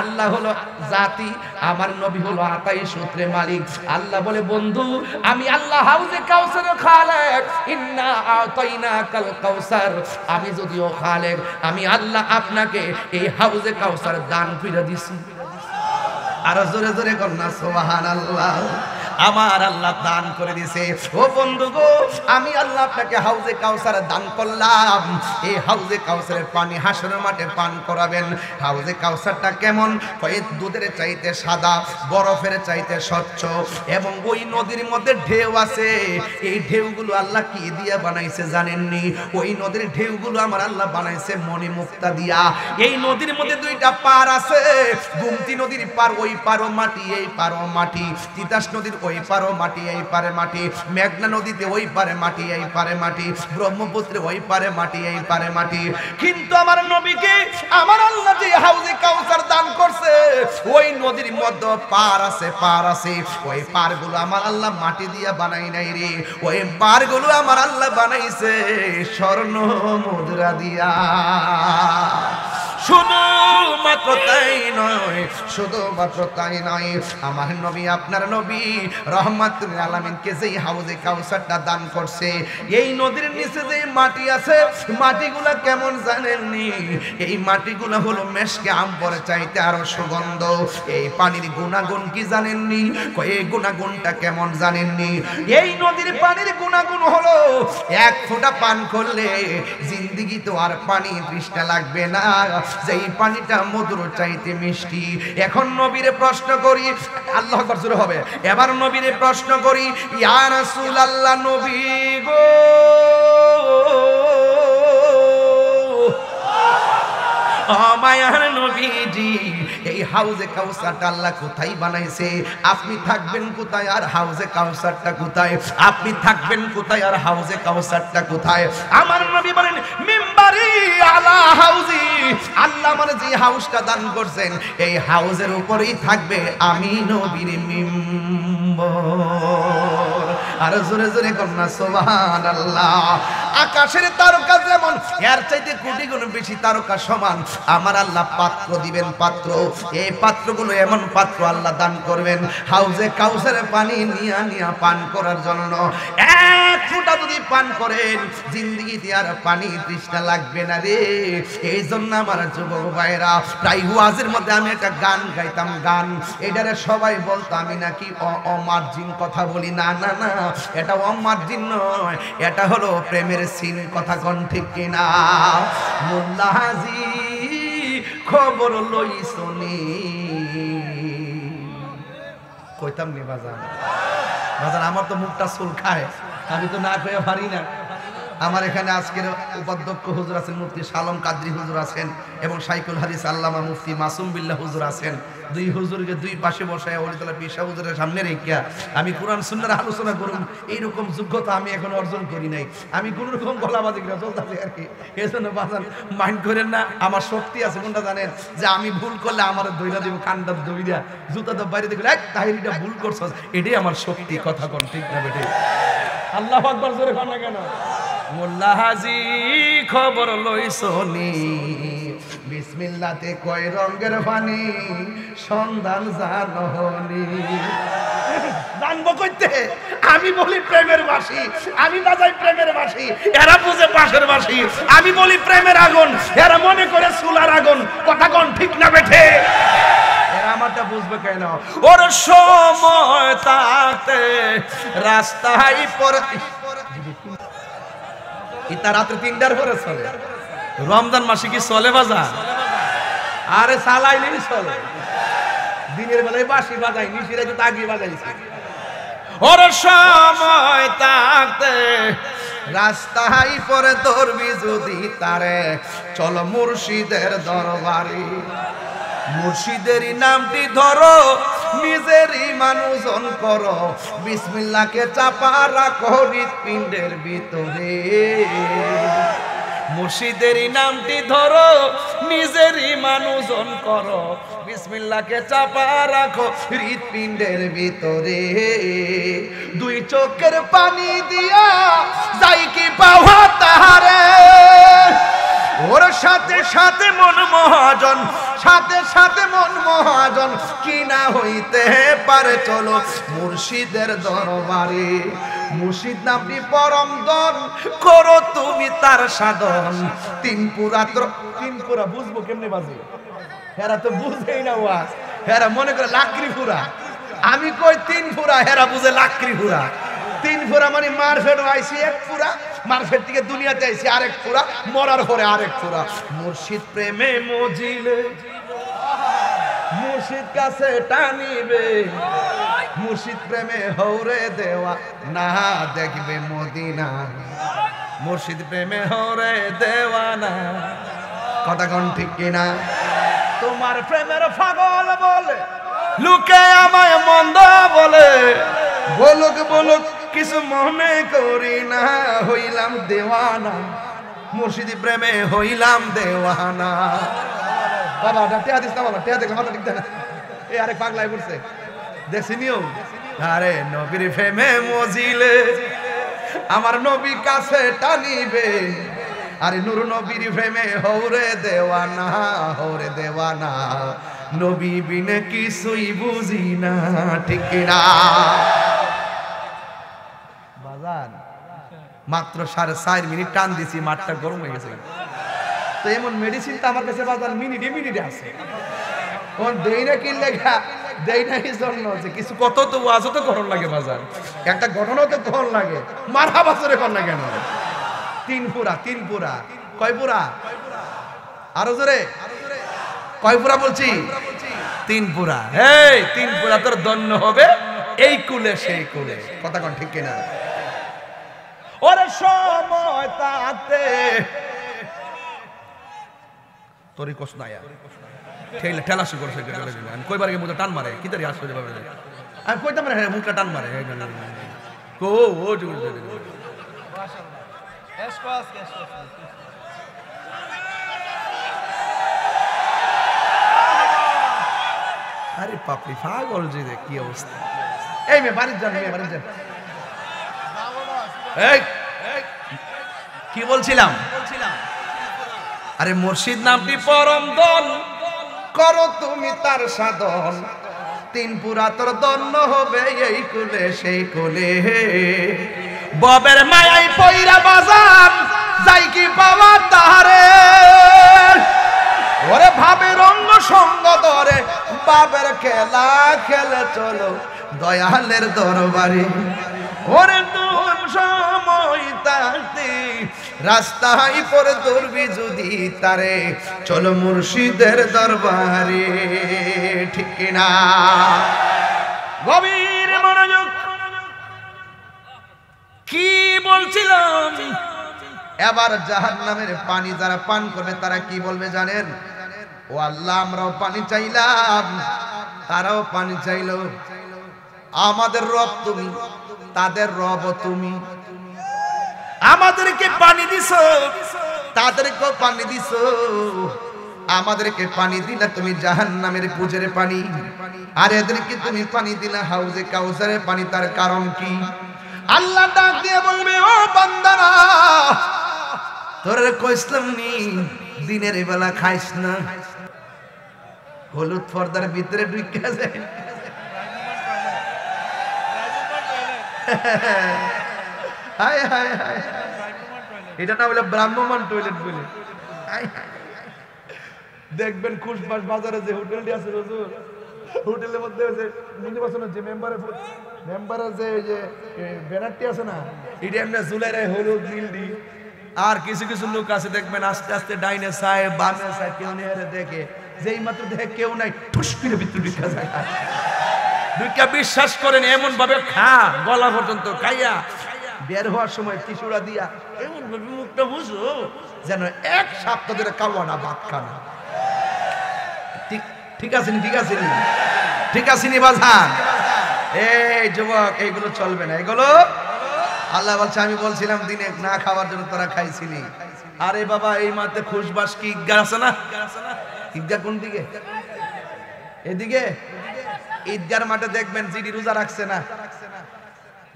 আল্লাহ হলো জাতি, আমার নবী হলো আতাই সূত্রে মালিক। আল্লাহ বলে বন্ধু আমি আল্লাহ হাউজে কাউসারের খালেক, ইন্না আতাইনাকাল কাউসার। আমি যদিও খালেক, আমি আল্লাহ আপনাকে এই হাউজে কাউসার দান করে দিছি। আর জোরে জোরে কন্যা সুবহানাল্লাহ। আমার আল্লাহ দান করে দিয়েছে। ও বন্ধু গো, আমি আল্লাহ আপনাকে হাউজে কাউসার দান করলাম। এই হাউজে কাউসারের পানি হাসরের মাঠে পান করাবেন। হাউজে কাউসারটা কেমন? কয়েক দুধের চাইতে সাদা, বরফের চাইতে স্বচ্ছ, এবং ওই নদীর মধ্যে ঢেউ আছে। এই ঢেউগুলো আল্লাহ কি দিয়া বানাইছে জানেননি? ওই নদীর ঢেউগুলো আমার আল্লাহ বানাইছে মণিমুক্তা দিয়া। এই নদীর মধ্যে দুইটা পার আছে। গুমতি নদীর পার, ওই পারও মাটি এই পারও মাটি। তিতাস নদীর ওই পারও মাটি এই পারে মাটি। মেঘনা নদীতে ওই পারে মাটি এই পারে মাটি। ব্রহ্মপুত্রে ওই পারে মাটি এই পারে মাটি। কিন্তু আমার নবীকে আমার আল্লাহ যে হাউজে কাউসার দান করছে, ওই নদীর মধ্যে পার আছে, পার আছে। ওই পারগুলো আমার আল্লাহ মাটি দিয়া বানাই নাই রে, ওই পারগুলো আমার আল্লাহ বানাইছে স্বর্ণ মুদ্রা দিয়া। শুধুমাত্র তাই নয়, শুধুমাত্র তাই নয়, আমার নবী আপনার নবী রহমাতুল আলামিনকে যেই হাউজে কাউসারটা দান করছে, এই নদীর নিচে যে মাটি আছে, মাটিগুলা কেমন জানেননি? এই মাটিগুলা হলো মেশকে আম্বর চাইতে আরো সুগন্ধ। এই পানির গুণাগুণ কি জানেননি? এই গুণাগুণটা কেমন জানেননি? এই নদীর পানির গুণাগুণ হলো এক ফোঁটা পান করলে জিন্দেগি তো আর পানি তৃষ্ণা লাগবে না, যেই পানিটা মধুর চাইতে মিষ্টি। এখন নবীরে প্রশ্ন করি, আল্লাহ আকবার জোরে হবে, এবার নবীরে প্রশ্ন করি, ইয়া রাসূলুল্লাহ নবী গো, মায়ার নবীজি, এই হাউজে কাউসারটা আল্লাহ কোথায় বানাইছে? আপনি থাকবেন কোথায় আর হাউজে কাউসারটা কোথায়? আপনি থাকবেন কোথায় আর হাউজে কাউসারটা কোথায়? আমার নবী বলেন মিম্বারি আলা হাউজি। আল্লাহ মানে যে হাউজটা দান করছেন, এই হাউজের উপরেই থাকবে আমি নবীর মিম্বর। আর জোরে জোরে কন্যা সুবহানাল্লাহ। আকাশের তারকা যেমন, এর চাইতে কোটি গুণ বেশি তারকা সমান আমার আল্লাহ পাত্র দিবেন, পাত্র। এই পাত্রগুলো এমন পাত্র আল্লাহ দান করবেন হাউজে কাউসারের পানি নিয়া নিয়া পান করার জন্য। এক ফোঁটা যদি পান করেন জিন্দেগিতে আর পানি তৃষ্ণা লাগবে না রে। এই জন্য আমার যুবক ভাইরা, প্রায় ওয়াজের মধ্যে আমি একটা গান গাইতাম, গান এটারে সবাই বলতো আমি নাকি অমার্জিন কথা বলি। না না না, এটা অমার্জিন নয়, এটা হলো প্রেমের সিন। কথা কোন ঠিক কিনা? মোল্লা হাজি খবর লই শুনি, কইতাম নি বাজান, বাজান আমার তো মুখটা চুল খায়, আমি তো না কয়ে পারি না। আমার এখানে আজকের উপাধ্যক্ষ হুজুর আছেন, মুফতি শালম কাদরি হুজুর আছেন, এবং শাইখুল হাদিস আল্লামা মুফতি মাসুম বিল্লাহ হুজুর আছেন। দুই হুজুরকে দুই পাশে বসায় ওলিতলা পিসা হুজুরের সামনে রেখে আমি কোরআন সুন্নাহর আলোচনা করুন, এইরকম যোগ্যতা আমি এখন অর্জন করি নাই। আমি কোন রকম গলাবাজি করে চলতেছি আর কি। এই জন্য বাজান মাইন্ড করেন না, আমার শক্তি আছে কোনটা জানেন? যে আমি ভুল করলে আমার দইরা দিব, কান্ডা দইরা, জুতা তো বাইরে দেখলে এক তাহিরিটা ভুল করছস, এটাই আমার শক্তি। কথা কন ঠিক না বেটে? আল্লাহু আকবার জোরে কন না কেন? মোল্লা হাজি খবর লই শুনি, বিসমিল্লাতে কয় রঙের পানি সন্ধান জাননি। জানবো কইতে? আমি বলি প্রেমের বাঁশি, আমি বাজাই প্রেমের বাঁশি, এরা বুঝে পাশের বাঁশি। আমি বলি প্রেমের আগুন, এরা মনে করে চুলার আগুন। কথা কোন ঠিক না বেঠে? এরা আমারটা বুঝবে কেন? ওর সময় তাতে রাস্তায় পরে ইতা রাত্রে 3টার পরে চলে। রমজান মাসে কি চলে বাজার? আরে চালাইলেই চলে। দিনের বেলায় বাঁশি বাজাই, নিশিরে তো তাগি বাজাইছে। ওর সময় থাকতে রাস্তায় পরে ধরবি যদি তারে, চল মুর্শিদের দরবারে। মুর্শিদেরই নামটি ধরো, নিজেরই মানুষজন করো, বিসমিল্লাহকে চাপা রাখো হৃৎপিণ্ডের ভিতরে। মুর্শিদেরই নামটি ধরো, নিজেরই মানুষজন করো, বিসমিল্লাহকে চাপা রাখো হৃৎপিণ্ডের ভিতরে, দুই চোখের পানি দিয়া যাই কি পাওয়া তাহারে, ওর সাথে সাথে মন মহাজন, সাথে সাথে মন মহাজন, কি না হইতে পারে চলো মুর্শিদের দরবারে, মুর্শিদ নামটি পরম ধন, করো তুমি তার সাধন, তিন পুরা বুঝবো কেমনে বাজে, হেরা তো বুঝেই না ওয়াজ, হেরা মনে করে লাকড়ি ফুরা, আমি কই তিন ফুরা, হেরা বুঝে লাকড়ি ফুরা, তিন ফুরা মানে মারফেট আইছি এক ফুরা, মারফেট থেকে দুনিয়াতে আইছি আরেক ফুরা, মরার পরে আরেক ফুরা, মুর্শিদ প্রেমে মজিলে মুর্শিদ কাছে টানিবে, মুর্শিদ প্রেমে হৌরে দেওয়া না দেখবে মদিনা, মুর্শিদ প্রেমে হৌরে দেওয়া না, কথা কোন ঠিক কিনা? তোমার প্রেমের পাগল বলে লোকে আমায় মন্দ বলে, বলুক বলুক কিছু মনে করি না, হইলাম দেওয়ানা, মুর্শিদ প্রেমে হইলাম দেওয়ানা। বাবা টেয়া দিস না, বাবা টেয়া দেখে মাথা ঠিক না, এই আরেক পাগলাই করছে দেখছিনিও, আরে নবীর প্রেমে মজিলে আমার নবী কাছে টানিবে, আরে নূর নবীর প্রেমে হৌরে দেওয়ানা, হৌরে দেওয়ানা, নবী বিনে কিছুই বুঝি না, ঠিক কিনা? বাজান মাত্র 4.5 মিনিট টান দিছি, মাঠটা গরম হয়ে গেছে, তো এমন মেডিসিন তো আমার কাছে বাজান মিনিটে আছে, কোন দেই না কি লেখা দেই না এই জন্য আছে, কিছু কত তো ওয়াজও তো গরম লাগে বাজার, একটা ঘটনাও তো গরম লাগে, মারা বছরে কোন না কেন? তিন পুরা কয় পুরা? আরো জোরে কয় পুরা বলছি? তিন পুরা। এই তিন পুরা তোর দন্য হবে এই কুলে সেই কুলে, কথা কোন ঠিক কিনা? ওরে সময় তাতে তোরই কষ্ট নাই, ঠেলা শুরু করছে, আমি কইবার আগে মুখটা টান মারে, কি তারি আসলে আমি কইতাম না, মুখটা টান মারে, আরে পাপড়ি পাগল যে কি অবস্থা, এই মেয়ে বাড়ির যান, কি বলছিলাম? আরে মুর্শিদ নামটি পরম ধন, করো তুমি তার সাধন, তিন পুরা তোর দন্য হবে এই কুলে সেই কুলে, ববের মায়াই পয়রা বাজান যাই কি পাওয়া তাহারে, ওরে ভাবের অঙ্গ সঙ্গ ধরে বাবের খেলা খেলে চলো দয়ালের দরবারে, ওরে তুম সময় তাতে রাস্তায় পরে দৌড়বি যদি তারে, চলো মুর্শিদের দরবারে, ঠিক কিনা? গভীর মনোযোগ, কি বলছিলাম? এবার জাহান্নামের পানি যারা পান করবে তারা কি বলবে জানেন? ও আল্লাহ আমরাও পানি চাইলাম, তারাও পানি চাইলো, আমাদের রব তুমি, তাদের রব তুমি, আমাদেরকে পানি দিছো, তাদেরকেও পানি দিছো, আমাদেরকে পানি দিলা তুমি জাহান্নামের পুজের পানি, আর এদেরকে তুমি পানি দিলা হাউজে কাউসারের পানি, তার কারণ কি? আল্লাহ ডাক দিয়ে বলবে, ও বান্দারা তোরে কইছিলাম নি দিনের বেলা খাইস না, হলুদ পর্দার ভিতরে ঢুকে যায়, হায় হায় হায়, এটা না বলে ব্রাহ্মমান টয়লেট বলে, দেখবেন খুশবাস বাজারে যে হোটেলটি আছে হুজুর, হোটেলের মধ্যে যে মেম্বারের যে ব্যানারটি আছে না, এটা এমনি ঝুলাই রায় হলুদ নীল দি, আর কিছু কিছু লোক আছে দেখবেন আস্তে আস্তে ডাইনে চায় বামে চায়, কেউ নেই দেখে, যেই মাত্র দেখে কেউ নাই ঠুস করে ভিতরে ঢুকা যায়, ঢুকা বিশ্বাস করেন এমন ভাবে খা গলা পর্যন্ত খাইয়া বের হওয়ার সময় টিসুরা দিয়া এমন ভাবে মুখটা বুঝো যেন এক সপ্তাহ ধরে খাওয়া না, ভাত খানা। ঠিক আছে নি? ঠিক আছে নি? ঠিক আছে নি বাজান? এই যুবক এইগুলো চলবে না, এগুলো আল্লাহ বলছে, আমি বলছিলাম দিনে না খাওয়ার জন্য তোরা খাইছিলি, আরে বাবা এই মাঠে খুশবাস কি ঈদগাহ আছে না? ঈদগাহ কোন দিকে? এদিকে। ঈদগার মাঠে দেখবেন জিডি রোজা রাখছে না,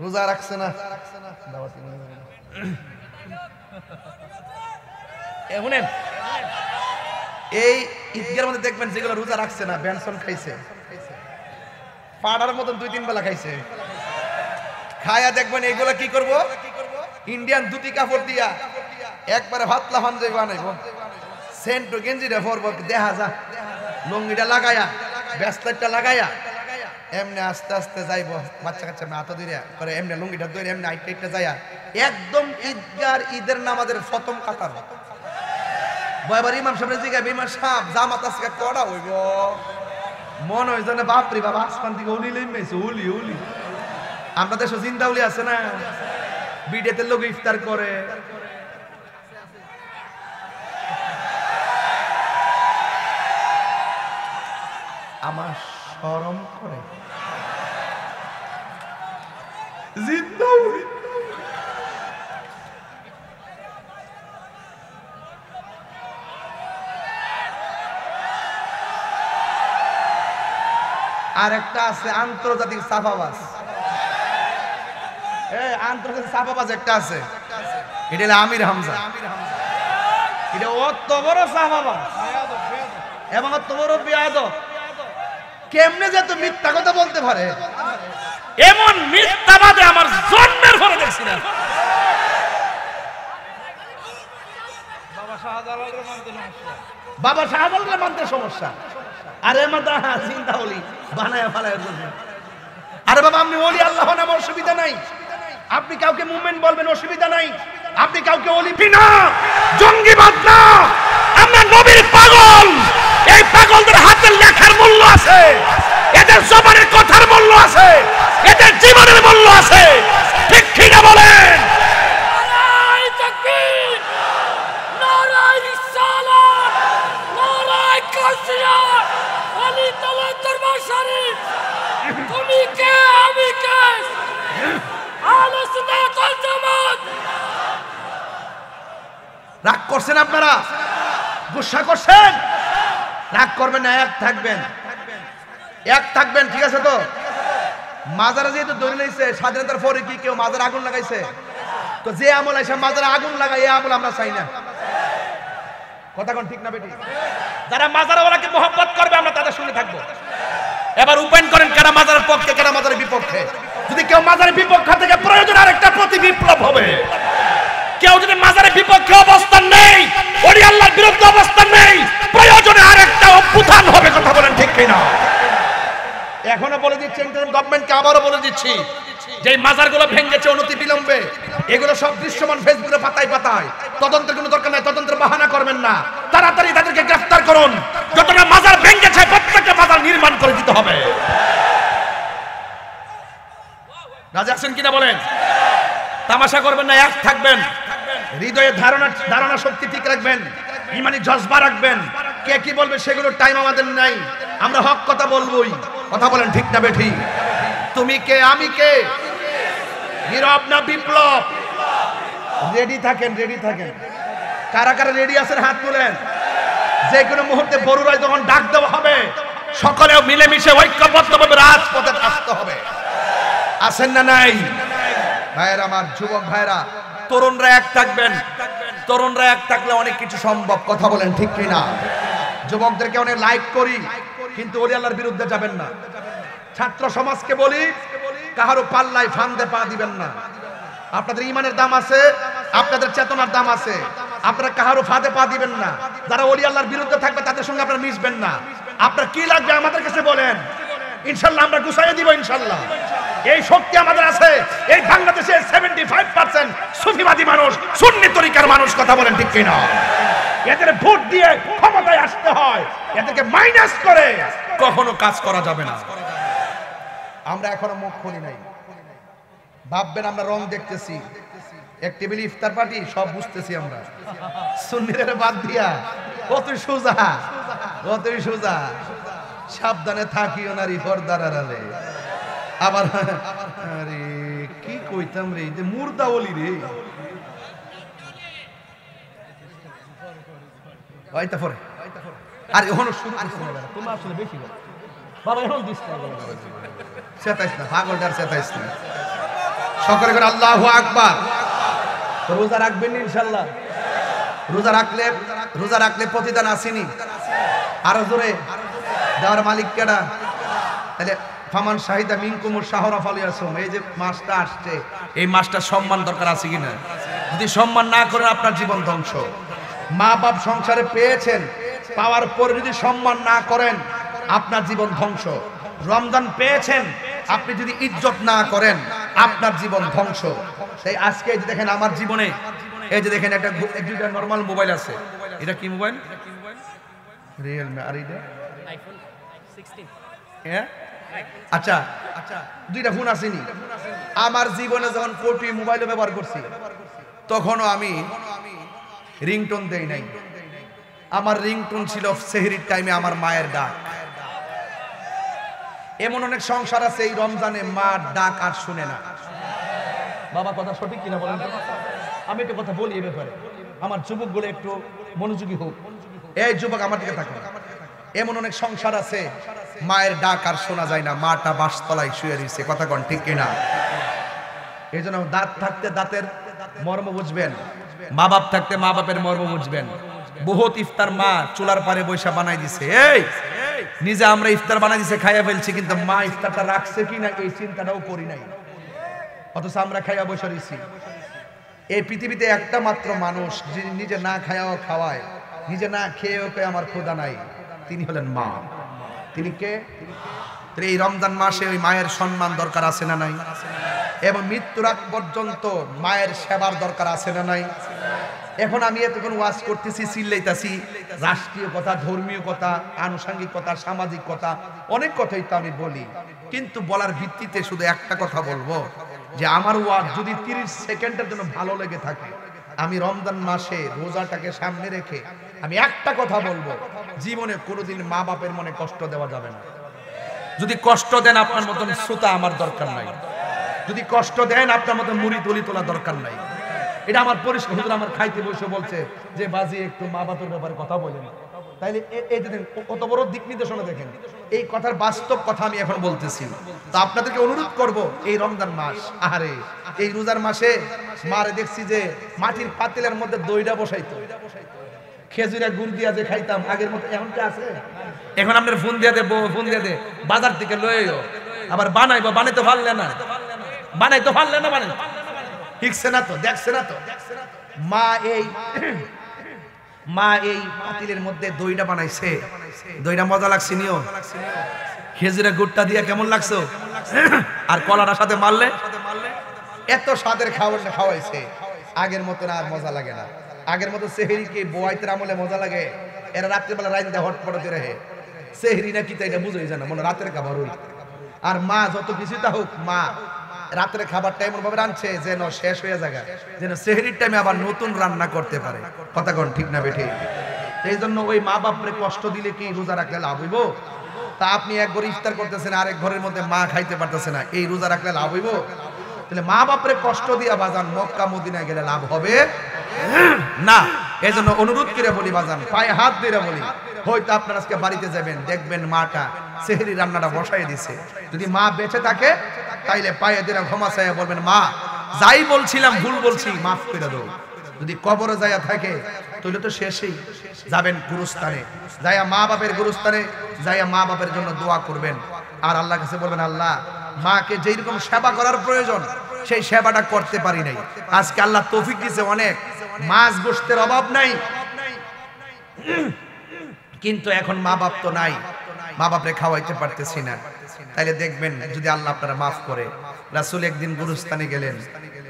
রোজা রাখছে না। শুনেন, এই ঈদগার মধ্যে দেখবেন যেগুলো রোজা রাখছে না, বেনসন খাইছে, পাড়ার মতন 2-3 বেলা খাইছে। খায়া দেখবেন এইগুলা কি করব, ইন্ডিয়ান দুটি কাপড় দিয়া একবারে ভাতলা হানজে বানাইবো, সেন্ট গেঞ্জিটা পরবো, দেখা যা লুঙ্গিটা লাগায়া, ব্যাসলেটটা লাগায়া এমনি আস্তে আস্তে যাইবো, বাচ্চা কাচ্চা হাত ধরে করে এমনি লুঙ্গিটা ধরে এমনি আইটা যায়া একদম ঈদগার ঈদের নামাজের প্রথম কাতার। বয়বার ইমাম সাহেব জিগাবে, ইমাম সাহেব জামাত আজকে কড়া হইব, মন হইছে না বাপরে বাবা আসমান থেকে উলি লইমেছে, উলি উলি। আমরা দেশে জিন্দা উলি আছে না, বিডেতে লোক ইফতার করে। আমার শরম করে জিন্দা উলি। আর একটা আছে আন্তর্জাতিক সাফাবাজ, আন্তর্জাতিক সাফাবাজ একটা আছে, এটা হলো আমির হামজা। এটা অত বড় সাফাবাজ এবং অত বড় বেয়াদব, কেমনে যে তো মিথ্যা কথা বলতে পারে, এমন মিথ্যাবাদে আমার জন্মের পরে দেখছি না। বাবা শাহজালালের মানতে সমস্যা, আরে মাদা চিন্তা হলি বানায় ফালায়। আরে বাবা আপনি ওলি আল্লাহ নাম, অসুবিধা নাই, আপনি কাউকে মুভমেন্ট বলবেন, অসুবিধা নাই, আপনি কাউকে ওলি না, জঙ্গিবাদ না, আমরা নবীর পাগল। এই পাগলদের হাতে লেখার মূল্য আছে, এদের জবানের কথার মূল্য আছে, এদের জীবনের মূল্য আছে, ঠিক কি না বলেন? নারায়ে তাকবীর, নারায়ে রিসালাত, নারায়ে কাসিয়াত, ওলি তাআলা দরবার শরীফ। তুমি কে আমি কে, আহলে সুন্নাত ওয়াল জামাত। রাগ করছেন আপনারা, গুসা করছেন, রাগ করবেন না, এক থাকবেন, এক থাকবেন, ঠিক আছে তো? মাজারে যেহেতু ধরে নিয়েছে, স্বাধীনতার পরে কি কেউ মাজারে আগুন লাগাইছে? তো যে আমল এসে মাজারে আগুন লাগাই, এই আমল আমরা চাই না। কথা কোন ঠিক না বেটি? যারা মাজারওয়ালাকে মহব্বত করবে আমরা তাদের সঙ্গে থাকবো। এবার উপায়ন করেন কারা মাজারের পক্ষে, কারা মাজারের বিপক্ষে। যদি কেউ মাজারের বিপক্ষে থেকে প্রয়োজন আরেকটা প্রতি বিপ্লব হবে। কেউ যদি মাজারের বিপক্ষে অবস্থান নেই, ওলি আল্লাহর বিরুদ্ধে অবস্থান নেই, প্রয়োজনে আরেকটা অভ্যুত্থান হবে। কথা বলেন ঠিক কিনা? এখনো বলে দিচ্ছি, গভর্নমেন্টকে আবারও বলে দিচ্ছি, যে মাজারগুলো ভেঙেছে অনতি বিলম্বে এগুলো সব দৃশ্যমান ফেসবুকে পাতায় পাতায়, তদন্তের কোনো দরকার নাই, তদন্তের বাহানা করবেন না, তাড়াতাড়ি তাদেরকে গ্রেফতার করুন। যতটা মাজার ভেঙেছে প্রত্যেকটা মাজার নির্মাণ করে দিতে হবে। রাজি আছেন কিনা বলেন? তামাশা করবেন না, এক থাকবেন, হৃদয়ে ধারণা শক্তি ঠিক রাখবেন, ইমানি জজবা রাখবেন। কে কি বলবে সেগুলোর টাইম আমাদের নাই, আমরা হক কথা বলবোই। কথা বলেন ঠিক না বেঠি? তুমি কে আমি কে, নীরব না বিপ্লব? রেডি থাকেন, রেডি থাকেন। কারা কারা রেডি আছেন হাত তুলেন। যে কোনো মুহূর্তে বড়ুরায় যখন ডাক দেওয়া হবে, সকলেও মিলেমিশে ঐক্যবদ্ধভাবে রাজপথে আসতে হবে। আছেন না নাই? ভাইয়েরা আমার, যুবক ভাইরা, তরুণরা এক থাকবেন। তরুণরা এক থাকলে অনেক কিছু সম্ভব। কথা বলেন ঠিক কিনা? যুবকদেরকে অনেক লাইক করি, কিন্তু ওলি আল্লাহর বিরুদ্ধে যাবেন না। ছাত্র সমাজকে বলি, কাহারও পাল্লায় ফান্দে পা দিবেন না। আপনাদের ইমানের দাম আছে, আপনাদের চেতনার দাম আছে, আপনারা কাহারও ফাঁদে পা দিবেন না। যারা ওলি আল্লাহর বিরুদ্ধে থাকবে তাদের সঙ্গে আপনারা মিশবেন না। আপনার কি লাগবে আমাদের কাছে বলেন, ইনশাল্লাহ আমরা গুছাইয়ে দিব। ইনশাল্লাহ এই শক্তি আমাদের আছে। এই বাংলাদেশে 75% সুফিবাদী মানুষ, সুন্নি তরিকার মানুষ। কথা বলেন ঠিক কিনা? এদের ভোট দিয়ে ক্ষমতায় আসতে হয়, এদেরকে মাইনাস করে কখনো কাজ করা যাবে না। আমরা এখনো মুখ খুলি নাই, ভাববেন আমরা রং দেখতেছি। এক টেবিল ইফতার পার্টি, সব বুঝতেছি আমরা। সুন্নিদের বাদ দিয়া কতই সোজা, কতই সোজা। সাবধানে থাকিও নারী পর্দার আড়ালে। আবার আরে কি কইতাম রে, যে মুর্দা ওলি রে। হয়তো পরে আর এখনো শুরু করছে না তুমি আসলে বেশি বলো বাবা এখন দিস না চেতাইস না পাগলটার চেতাইস না সকলে করে আল্লাহু আকবার রোজা রাখবেন ইনশাআল্লাহ রোজা রাখলে প্রতিদান আসেনি আরো জোরে দেওয়ার মালিক কেডা তাহলে ফামান শাহিদা মিনকুমুশ শাহরা ফালিয়াসুম এই যে মাসটা আসছে এই মাসটা সম্মান দরকার আছে কিনা যদি সম্মান না করেন আপনার জীবন ধ্বংস মা বাপ সংসারে পেয়েছেন পাওয়ার পর যদি সম্মান না করেন আপনার জীবন ধ্বংস রমজান পেয়েছেন আপনি যদি ইজ্জত না করেন আপনার জীবন ধ্বংস তাই আজকে এই যে দেখেন আমার জীবনে এই যে দেখেন একটা দুইটা নরমাল মোবাইল আছে এটা কি মোবাইল রিয়েলমি আর এটা আইফোন 16 হ্যাঁ আচ্ছা দুইটা ফোন আসেনি আমার জীবনে যখন কোটি মোবাইল ব্যবহার করছি তখনও আমি রিংটোন দেই নাই আমার রিংটোন ছিল সেহরির টাইমে আমার মায়ের ডাক এমন অনেক সংসার আছে এই রমজানে মা ডাক আর শুনে না বাবা কথা সঠিক কিনা বলেন আমি একটা কথা বলি এই ব্যাপারে আমার যুবকগুলো একটু মনোযোগী হোক এই যুবক আমার দিকে তাকান এমন অনেক সংসার আছে মায়ের ডাক আর শোনা যায় না মাটা বাসতলায় শুয়ে রয়েছে কথা কোন ঠিক কিনা এই জন্য দাঁত থাকতে দাঁতের মর্ম বুঝবেন মা বাপ থাকতে মা বাপের মর্ম বুঝবেন বহুত ইফতার মা চুলার পারে বৈশা বানাই দিছে এই নিজে আমরা ইফতার বানাই দিছে খাইয়া ফেলছি কিন্তু মা ইফতারটা রাখছে কিনা এই চিন্তাটাও করি নাই অথচ আমরা খাইয়া বসে রয়েছি এই পৃথিবীতে একটা মাত্র মানুষ যিনি নিজে না খায়াও খাওয়ায় নিজে না খেয়েও কে আমার ক্ষুধা নাই তিনি হলেন মা তিনি কে এই রমজান মাসে ওই মায়ের সম্মান দরকার আছে না নাই এবং মৃত্যুর আগ পর্যন্ত মায়ের সেবার দরকার আছে না নাই এখন আমি এতক্ষণ ওয়াজ করতেছি চিল্লাইতাছি রাষ্ট্রীয় কথা ধর্মীয় কথা আনুষঙ্গিক কথা সামাজিক কথা অনেক কথাই তো আমি বলি কিন্তু বলার ভিত্তিতে শুধু একটা কথা বলবো যে আমার ওয়াজ যদি 30 সেকেন্ডের জন্য ভালো লেগে থাকে আমি রমজান মাসে রোজাটাকে সামনে রেখে আমি একটা কথা বলবো জীবনে কোনোদিন মা বাপের মনে কষ্ট দেওয়া যাবে না যদি কষ্ট দেন আপনার মতন শ্রোতা আমার দরকার নাই যদি কষ্ট দেন আপনার মতন মুড়ি তলি তোলা দরকার নাই এটা আমার পরিষ্কার হুজুর আমার খাইতে বসে বলছে যে বাজি একটু মা বাপের ব্যাপারে কথা বলেন তাইলে এই যে কত বড় দিক নির্দেশনা দেখেন এই কথার বাস্তব কথা আমি এখন বলতেছি তো আপনাদেরকে অনুরোধ করব এই রমজান মাস আরে এই রোজার মাসে মারে দেখছি যে মাটির পাতিলের মধ্যে দইটা বসাইতো খেজুরের গুড় দিয়া যে খাইতাম আগের মতো এখন কি আছে এখন আপনার ফোন দিয়ে দেবো ফোন দিয়ে দে বাজার থেকে লইও আবার বানাইবো বানাইতে পারলে না বানাই শিখছে না তো দেখছে না তো মা এই পাতিলের মধ্যে দইটা বানাইছে দইটা মজা লাগছে নিও খেজুরের গুড়টা দিয়া কেমন লাগছো আর কলাটার সাথে মারলে এত স্বাদের খাওয়াইছে আগের মতো আর মজা লাগে না আগের মতো সেহরিকে বোয়াইতের আমলে মজা লাগে এরা রাত্রিবেলা রাইন্দা হটপটতে রহে সেহরি না কি তাই এটা বুঝাই জানা মনে রাতের খাবার হই আর মা যত কিছু তা হোক মা রাতের খাবারটা এমন ভাবে রাঁধছে যেন শেষ হয়ে যায় যেন সেহরির টাইমে আবার নতুন রান্না করতে পারে কথা কোন ঠিক না বেঠি এই জন্য ওই মা বাপরে কষ্ট দিলে কি রোজা রাখলে লাভ হইব তা আপনি এক ঘরে ইফতার করতেছেন আরেক ঘরের মধ্যে মা খাইতে পারতেছে না এই রোজা রাখলে লাভ হইব তাহলে মা বাপরে কষ্ট দিয়া বাজান মক্কা মদিনায় গেলে লাভ হবে না এই জন্য অনুরোধ করে বলি বাজান পায়ে হাত দিয়ে বলি হয়তো আপনারা আজকে বাড়িতে যাবেন দেখবেন মাটা সেহরি রান্নাটা বসাই দিছে যদি মা বেঁচে থাকে তাইলে পায়ে দিয়ে ক্ষমা চাইয়া বলবেন মা যাই বলছিলাম ভুল বলছি মাফ করে দাও যদি কবরে যাইয়া থাকে তাহলে তো শেষই যাবেন গুরুস্থানে যাইয়া মা বাপের গুরুস্থানে যাইয়া মা বাপের জন্য দোয়া করবেন আর আল্লাহর কাছে বলবেন আল্লাহ মাকে যেই রকম সেবা করার প্রয়োজন সেই সেবাটা করতে পারি নাই আজকে আল্লাহ তৌফিক দিয়েছে অনেক মাছ গোশতের অভাব নাই কিন্তু এখন মা বাপ তো নাই মা বাপরে খাওয়াইতে পারতেছি না তাইলে দেখবেন যদি আল্লাহ আপনারা মাফ করে রাসূল একদিন গুরুস্থানে গেলেন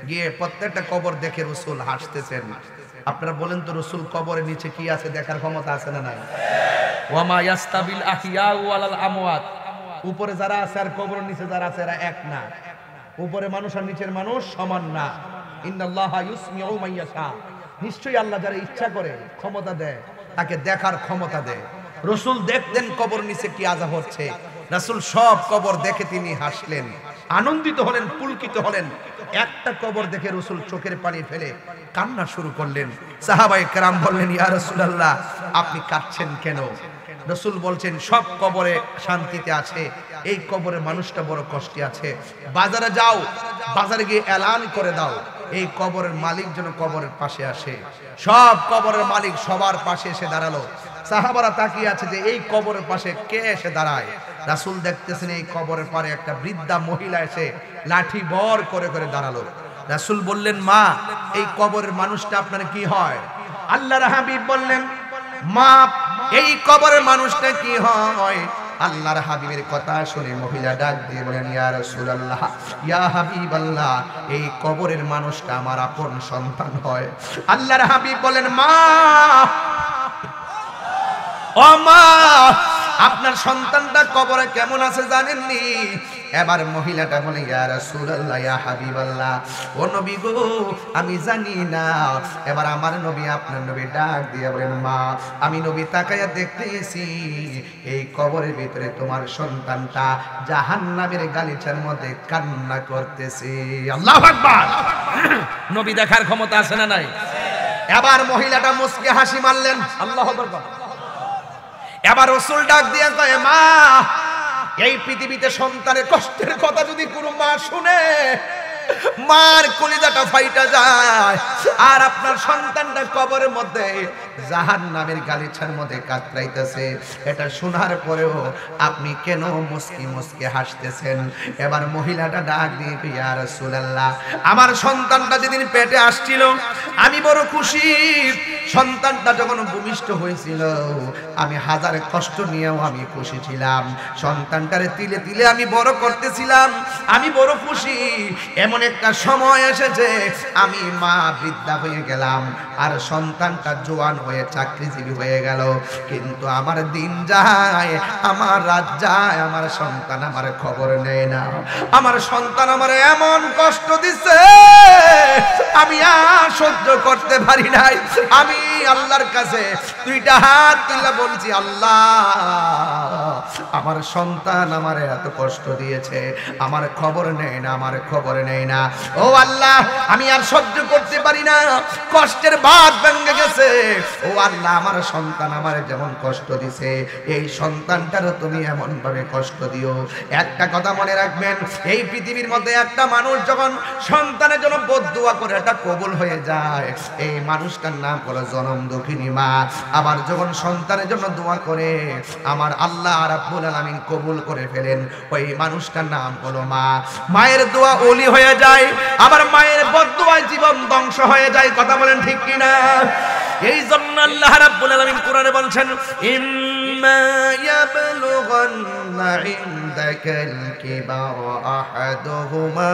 গিয়ে প্রত্যেকটা কবর দেখে রাসূল হাসতেছেন আপনারা বলেন তো রাসূল কবরের নিচে কি আছে দেখার ক্ষমতা আছে না নাই ওয়ামা ইয়াস্তাবিল আহিয়া ওয়ালাল আমওয়াত উপরে যারা আছে আর কবরের নিচে যারা আছে এরা এক না উপরে মানুষ আর নিচের মানুষ সমান না ইন্নাল্লাহা ইউসমিউ মান ইয়াশা নিশ্চয়ই আল্লাহ যারা ইচ্ছা করে ক্ষমতা দেয় তাকে দেখার ক্ষমতা দেয় রাসূল দেখতেন কবর নিচে কি আযাব হচ্ছে রাসূল সব কবর দেখে তিনি হাসলেন আনন্দিত হলেন পুলকিত হলেন একটা কবর দেখে রাসূল চোখের পানি ফেলে কান্না শুরু করলেন সাহাবায়ে কেরাম বললেন ইয়া রাসূলুল্লাহ আপনি কাঁদছেন কেন? রাসূল বলছেন সব কবরে শান্তিতে আছে, এই কবরের মানুষটা বড় কষ্টে আছে। বাজারে যাও, বাজারে গিয়ে এলান করে দাও এই কবরের মালিক যেন কবরের পাশে আসে। সব কবরের মালিক সবার পাশে এসে দাঁড়ালো। সাহাবারা তাকিয়ে আছে যে এই কবরের পাশে কে এসে দাঁড়ায়। রাসূল দেখতেছেন এই কবরের পারে একটা বৃদ্ধা মহিলা এসে লাঠি বর করে করে দাঁড়ালো। রাসূল বললেন, মা, এই কবরের মানুষটা আপনার কি হয়? আল্লাহর হাবিব বললেন, মা, এই কবরের মানুষটা কি হয়? আল্লাহর হাবিবের কথা শুনে মহিলা ডাক দিয়ে বলেন, ইয়া রাসূলুল্লাহ, ইয়া হাবিবাল্লাহ, এই কবরের মানুষটা আমার আপন সন্তান হয়। আল্লাহর হাবিব বলেন, মা, ও মা, আপনার সন্তানটা কবরে কেমন আছে জানেননি? এবার মহিলাটা বলে, ইয়া রাসূলুল্লাহ, ইয়া হাবিবাল্লাহ, ও নবী গো, আমি জানি না। এবার আমার নবী, আপনার নবী ডাক দিয়ে বলেন, মা, আমি নবী তাকায়া দেখতেছি এই কবরের ভিতরে তোমার সন্তানটা জাহান্নামের গালিচার মধ্যে কান্না করতেছে। আল্লাহু আকবার। নবী দেখার ক্ষমতা আছে না নাই? এবার মহিলাটা মুচকে হাসি মারলেন। আল্লাহু আকবার। এবার রাসূল ডাক দিয়ে কয়, মা, এই পৃথিবীতে সন্তানের কষ্টের কথা যদি কোনো মা শুনে, মার কলিজাটা ফাইটা যায়। আর আপনার সন্তানটা কবরের মধ্যে জাহান্নামের গালিচার মধ্যে কাতরাইতেছে, এটা শোনার পরেও আপনি কেন মুস্কি মুস্কি হাসতেছেন? এবার মহিলাটা ডাক দিয়ে, ইয়া রাসূলুল্লাহ, আমার সন্তানটা যেদিন পেটে আসছিল আমি বড় খুশি। সন্তানটা যখন ভূমিষ্ঠ হয়েছিল আমি হাজার কষ্ট নিয়েও আমি খুশি ছিলাম। সন্তানটারে তিলে তিলে আমি বড় করতেছিলাম, আমি বড় খুশি। এমন একটা সময় এসেছে আমি মা বৃদ্ধা হয়ে গেলাম আর সন্তানটা জোয়ান হয়ে চাকরিজীবী হয়ে গেল। কিন্তু আমার দিন যায়, আমার রাত যায়, আমার সন্তান আমার খবর নেয় না। আমার সন্তান আমার এমন কষ্ট দিচ্ছে আমি আর সহ্য করতে পারি নাই। আমি আল্লাহর কাছে দুইটা হাত তুলে বলছি, আল্লাহ, আমার সন্তান আমার এত কষ্ট দিয়েছে, আমার খবর নেয় না, আমার খবর নেয় না। ও আল্লাহ, আমি আর সহ্য করতে পারি না, কষ্টের বাঁধ ভেঙে গেছে। ও আল্লাহ, আমার সন্তান আমার যেমন কষ্ট দিছে এই সন্তানটারও তুমি এমন ভাবে কষ্ট দিও। একটা কথা মনে রাখবেন, এই পৃথিবীর মধ্যে একটা মানুষ যখন সন্তানের জন্য বদদুয়া করে এটা কবুল হয়ে যায়, এই মানুষটার নাম হলো জনম দুঃখিনী মা। আবার যখন সন্তানের জন্য দোয়া করে আমার আল্লাহ রাব্বুল আলামিন কবুল করে ফেলেন, ওই মানুষটার নাম হলো মা। মায়ের দোয়া ওলি হয়ে যায়, আবার মায়ের বদদুয়ায় জীবন ধ্বংস হয়ে যায়। কথা বলেন ঠিক কিনা? এই জন্য আল্লাহ রাব্বুল আলামিন কোরআনে বলছেন, ইম্মা ইয়াবলুগান্না ইনদাকাল কিবারা আহাদুহুমা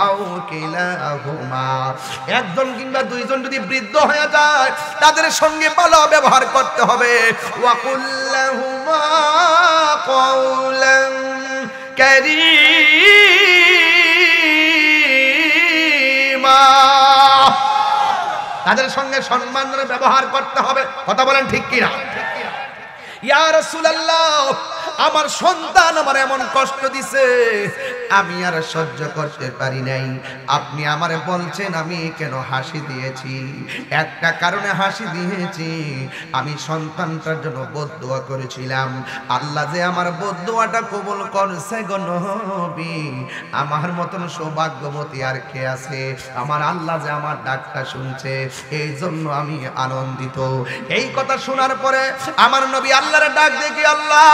আও কিলাহুমা, একজন কিংবা দুইজন যদি বৃদ্ধ হয়ে যায় তাদের সঙ্গে ভালো ব্যবহার করতে হবে। ওয়া কুল্লাহুমা কাওলান কারীমা, তাদের সঙ্গে সম্মানের ব্যবহার করতে হবে। কথা বলেন ঠিক কিনা? ইয়া রাসূলুল্লাহ, আমার সন্তান আমার এমন কষ্ট দিছে আমি আর সহ্য করতে পারি নাই। আপনি আমারে বলছেন আমি কেন হাসি দিয়েছি? একটা কারণে হাসি দিয়েছি, আমি সন্তানটার জন্য বদদুয়া করেছিলাম। আল্লাহ যে আমার বদদুয়াটা কবুল করছে গো নবী, আমার মতন সৌভাগ্যবতী আর কে আছে? আমার আল্লাহ যে আমার ডাকটা শুনছে, এই জন্য আমি আনন্দিত। এই কথা শোনার পরে আমার নবী আল্লাহর ডাক দেখি, আল্লাহ,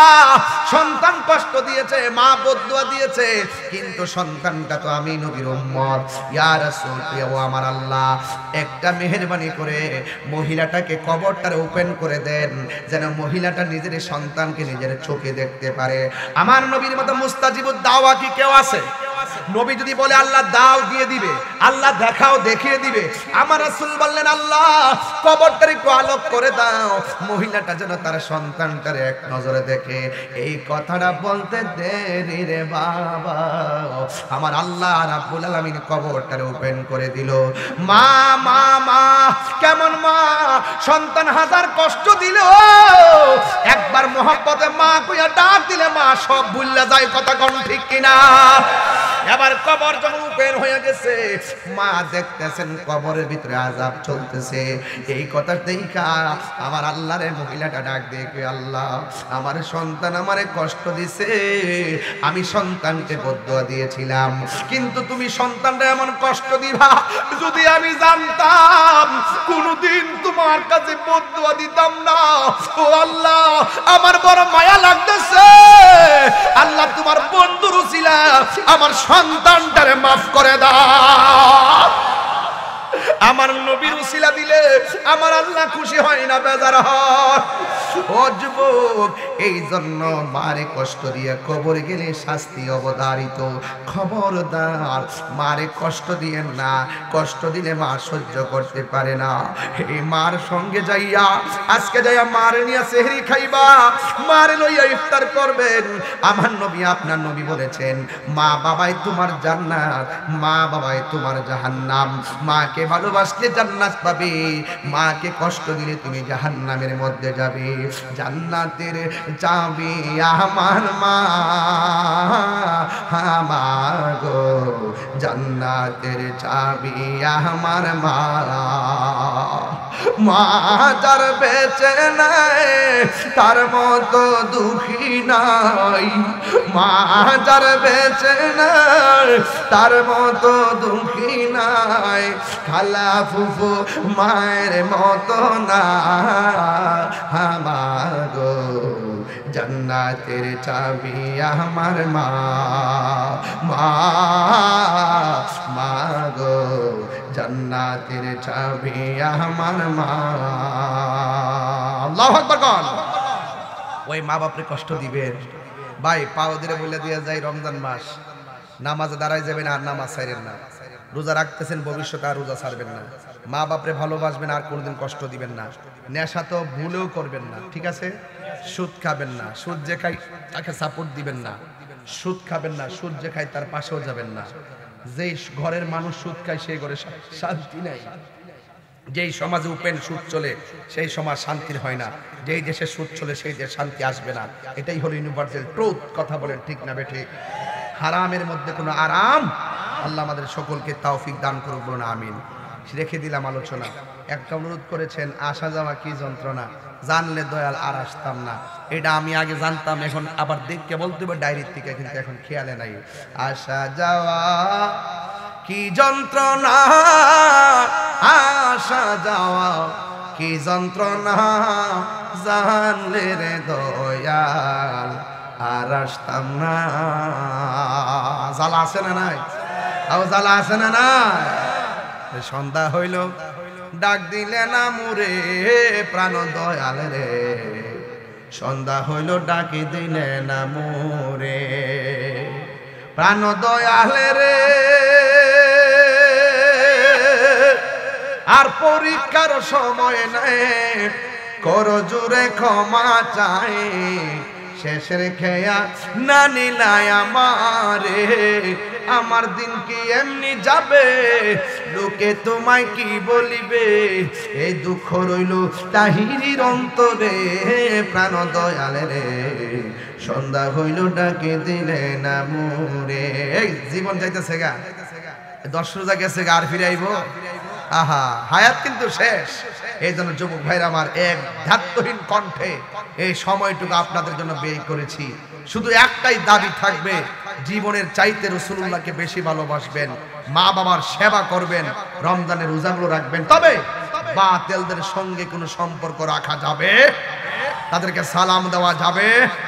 সন্তান কষ্ট দিয়েছে, মা বদদুয়া দিয়েছে, কিন্তু সন্তানটা তো আমি নবীর উম্মত। ইয়া রাসূল, ও আমার আল্লাহ, একটা মেহেরবানি করে মহিলাটাকে কবরটারে ওপেন করে দেন, যেন মহিলাটা নিজের সন্তানকে নিজের চোখে দেখতে পারে। আমার নবীর মতো মুস্তাজিবুদ দাওয়া কি কেউ আছে? নবী যদি বলে আল্লাহ দাও দিয়ে দিবে, আল্লাহ দেখাও দেখিয়ে দিবে। আমার রাসূল বললেন, আল্লাহ কবরটার একটু আলোক করে দাও, মহিলাটা যেন তার সন্তানটারে এক নজরে দেখে। এই কথাটা বলতে দেরি রে বাবা, আমার আল্লাহ রাব্বুল আলামিন কবরটারে ওপেন করে দিল। মা মা মা, কেমন মা? সন্তান হাজার কষ্ট দিল, একবার মহব্বতে মা কইয়া ডাক দিলে মা সব ভুল্লা যায়। কথা কোন ঠিক কিনা? এবার কবর যখন ওপেন হয়ে গেছে, মা দেখতেছেন কবরের ভিতরে আযাব চলতেছে। এই কথা দেখা আমার আল্লাহরে মহিলাটা ডাক দিয়ে কই, আল্লাহ আমার সন্তান আমারে কষ্ট দিছে, আমি সন্তানকে বদদুয়া দিয়েছিলাম, কিন্তু তুমি সন্তানটা এমন কষ্ট দিবা, যদি আমি জানতাম কোনদিন তোমার কাছে বদদুয়া দিতাম না। ও আল্লাহ আমার বড় মায়া লাগতেছে, আল্লাহ তোমার বন্ধুর উসিলা আমার সন্তানটারে মাফ করে দাও। আমার নবীর উসিলা দিলে আমার আল্লাহ খুশি হয় না, বেজার হয়। ও যুবক, এই জন্য মারে কষ্ট দিয়ে কবর গেলে শাস্তি অবধারিত। খবরদার মারে কষ্ট দিয়েন না, কষ্ট দিলে মা সহ্য করতে পারে না। এই মার সঙ্গে যাইয়া আজকে যাইয়া মারে নিয়ে সেহরি খাইবা, মারে লইয়া ইফতার করবেন। আমার নবী আপনার নবী বলেছেন, মা বাবাই তোমার জান্নাত, মা বাবাই তোমার জাহান্নাম। মাকে ভালোবাসলে জান্নাত পাবে, মাকে কষ্ট দিলে তুমি জাহান্নামের মধ্যে যাবে। জান্নাতের চাবি আমার মা, আমার গো জান্নাতের চাবি আমার মা। মা যার বেঁচে নাই তার মতো দুঃখী নাই, মা যার বেঁচে নাই তার মতো দুঃখী নাই। খালা ফুফু মায়ের মতো না, আমার গো জান্নাতের চাবি আমার মা, মা মা গো জান্নাতের চাবি আমার মা। আল্লাহু আকবার বল। ওই মা বাপরে কষ্ট দিবেন ভাই, পাও ধরে বলে দিয়ে যায় রমজান মাস, নামাজে দাঁড়ায় যাবেন আর নামাজ ছাড়বেন না। রোজা রাখতেছেন, ভবিষ্যতে আর রোজা ছাড়বেন না। মা বাপরে ভালোবাসবেন, আর কোনোদিন কষ্ট দিবেন না। নেশা তো ভুলেও করবেন না, ঠিক আছে? সুদ খাবেন না, সুদ যে খাই তাকে সাপোর্ট দিবেন না। সুদ খাবেন না, সুদ যে খাই তার পাশেও যাবেন না। যেই ঘরের মানুষ সুদ খায় সেই ঘরে শান্তি নাই। যেই সমাজে ওপেন সুদ চলে সেই সমাজ শান্তির হয় না। যেই দেশে সুদ চলে সেই দেশে শান্তি আসবে না। এটাই হলো ইউনিভার্সাল ট্রুথ। কথা বলেন ঠিক না বেঠিক? হারামের মধ্যে কোনো আরাম। আল্লাহ আমাদের সকলকে তৌফিক দান করুক, বলুন আমিন। রেখে দিলাম আলোচনা। একটা অনুরোধ করেছেন, আসা যাওয়া কি যন্ত্রণা, জানলে দয়াল আর আসতাম না। এটা আমি আগে জানতাম, এখন আবার দেখকে বলতে হবে ডায়েরির থেকে, কিন্তু এখন খেয়ালে নাই। আসা যাওয়া কি যন্ত্রণা, আসা যাওয়া কি যন্ত্রণা, জানলে রে দয়াল আর আসতাম না। জ্বালা আছে না নাই? আও জ্বালা আছে না নাই? সন্ধ্যা হইল ডাক দিলে না মুরে প্রাণ দয়াল রে, সন্ধ্যা হইল ডাকি দিলে না মুরে প্রাণ দয়াল রে। আর পরীক্ষার সময় নাই, কর জোরে ক্ষমা চাই, শেষের খেয়া না নিলাই আমারে, আমার দিন কি এমনি যাবে, লোকে তোমায় কি বলিবে, এই দুঃখ রইল তাহিরির অন্তরে প্রাণ দয়াল রে, সন্ধ্যা হইল ডাকে দিলে না মোরে। এই জীবন যাইতেছে গা, 10 রোজা গেছে গা, আর ফিরে আইব? আহা, হায়াত কিন্তু শেষ। এই জন্য যুবক ভাইরা আমার, এক ধাত্তহীন কণ্ঠে এই সময়টুকু আপনাদের জন্য ব্যয় করেছি। শুধু একটাই দাবি থাকবে, জীবনের চাইতে রাসূলুল্লাহকে বেশি ভালোবাসবেন, মা বাবার সেবা করবেন, রমজানের রোজাগুলো রাখবেন। তবে বাতিলদের সঙ্গে কোনো সম্পর্ক রাখা যাবে, তাদেরকে সালাম দেওয়া যাবে।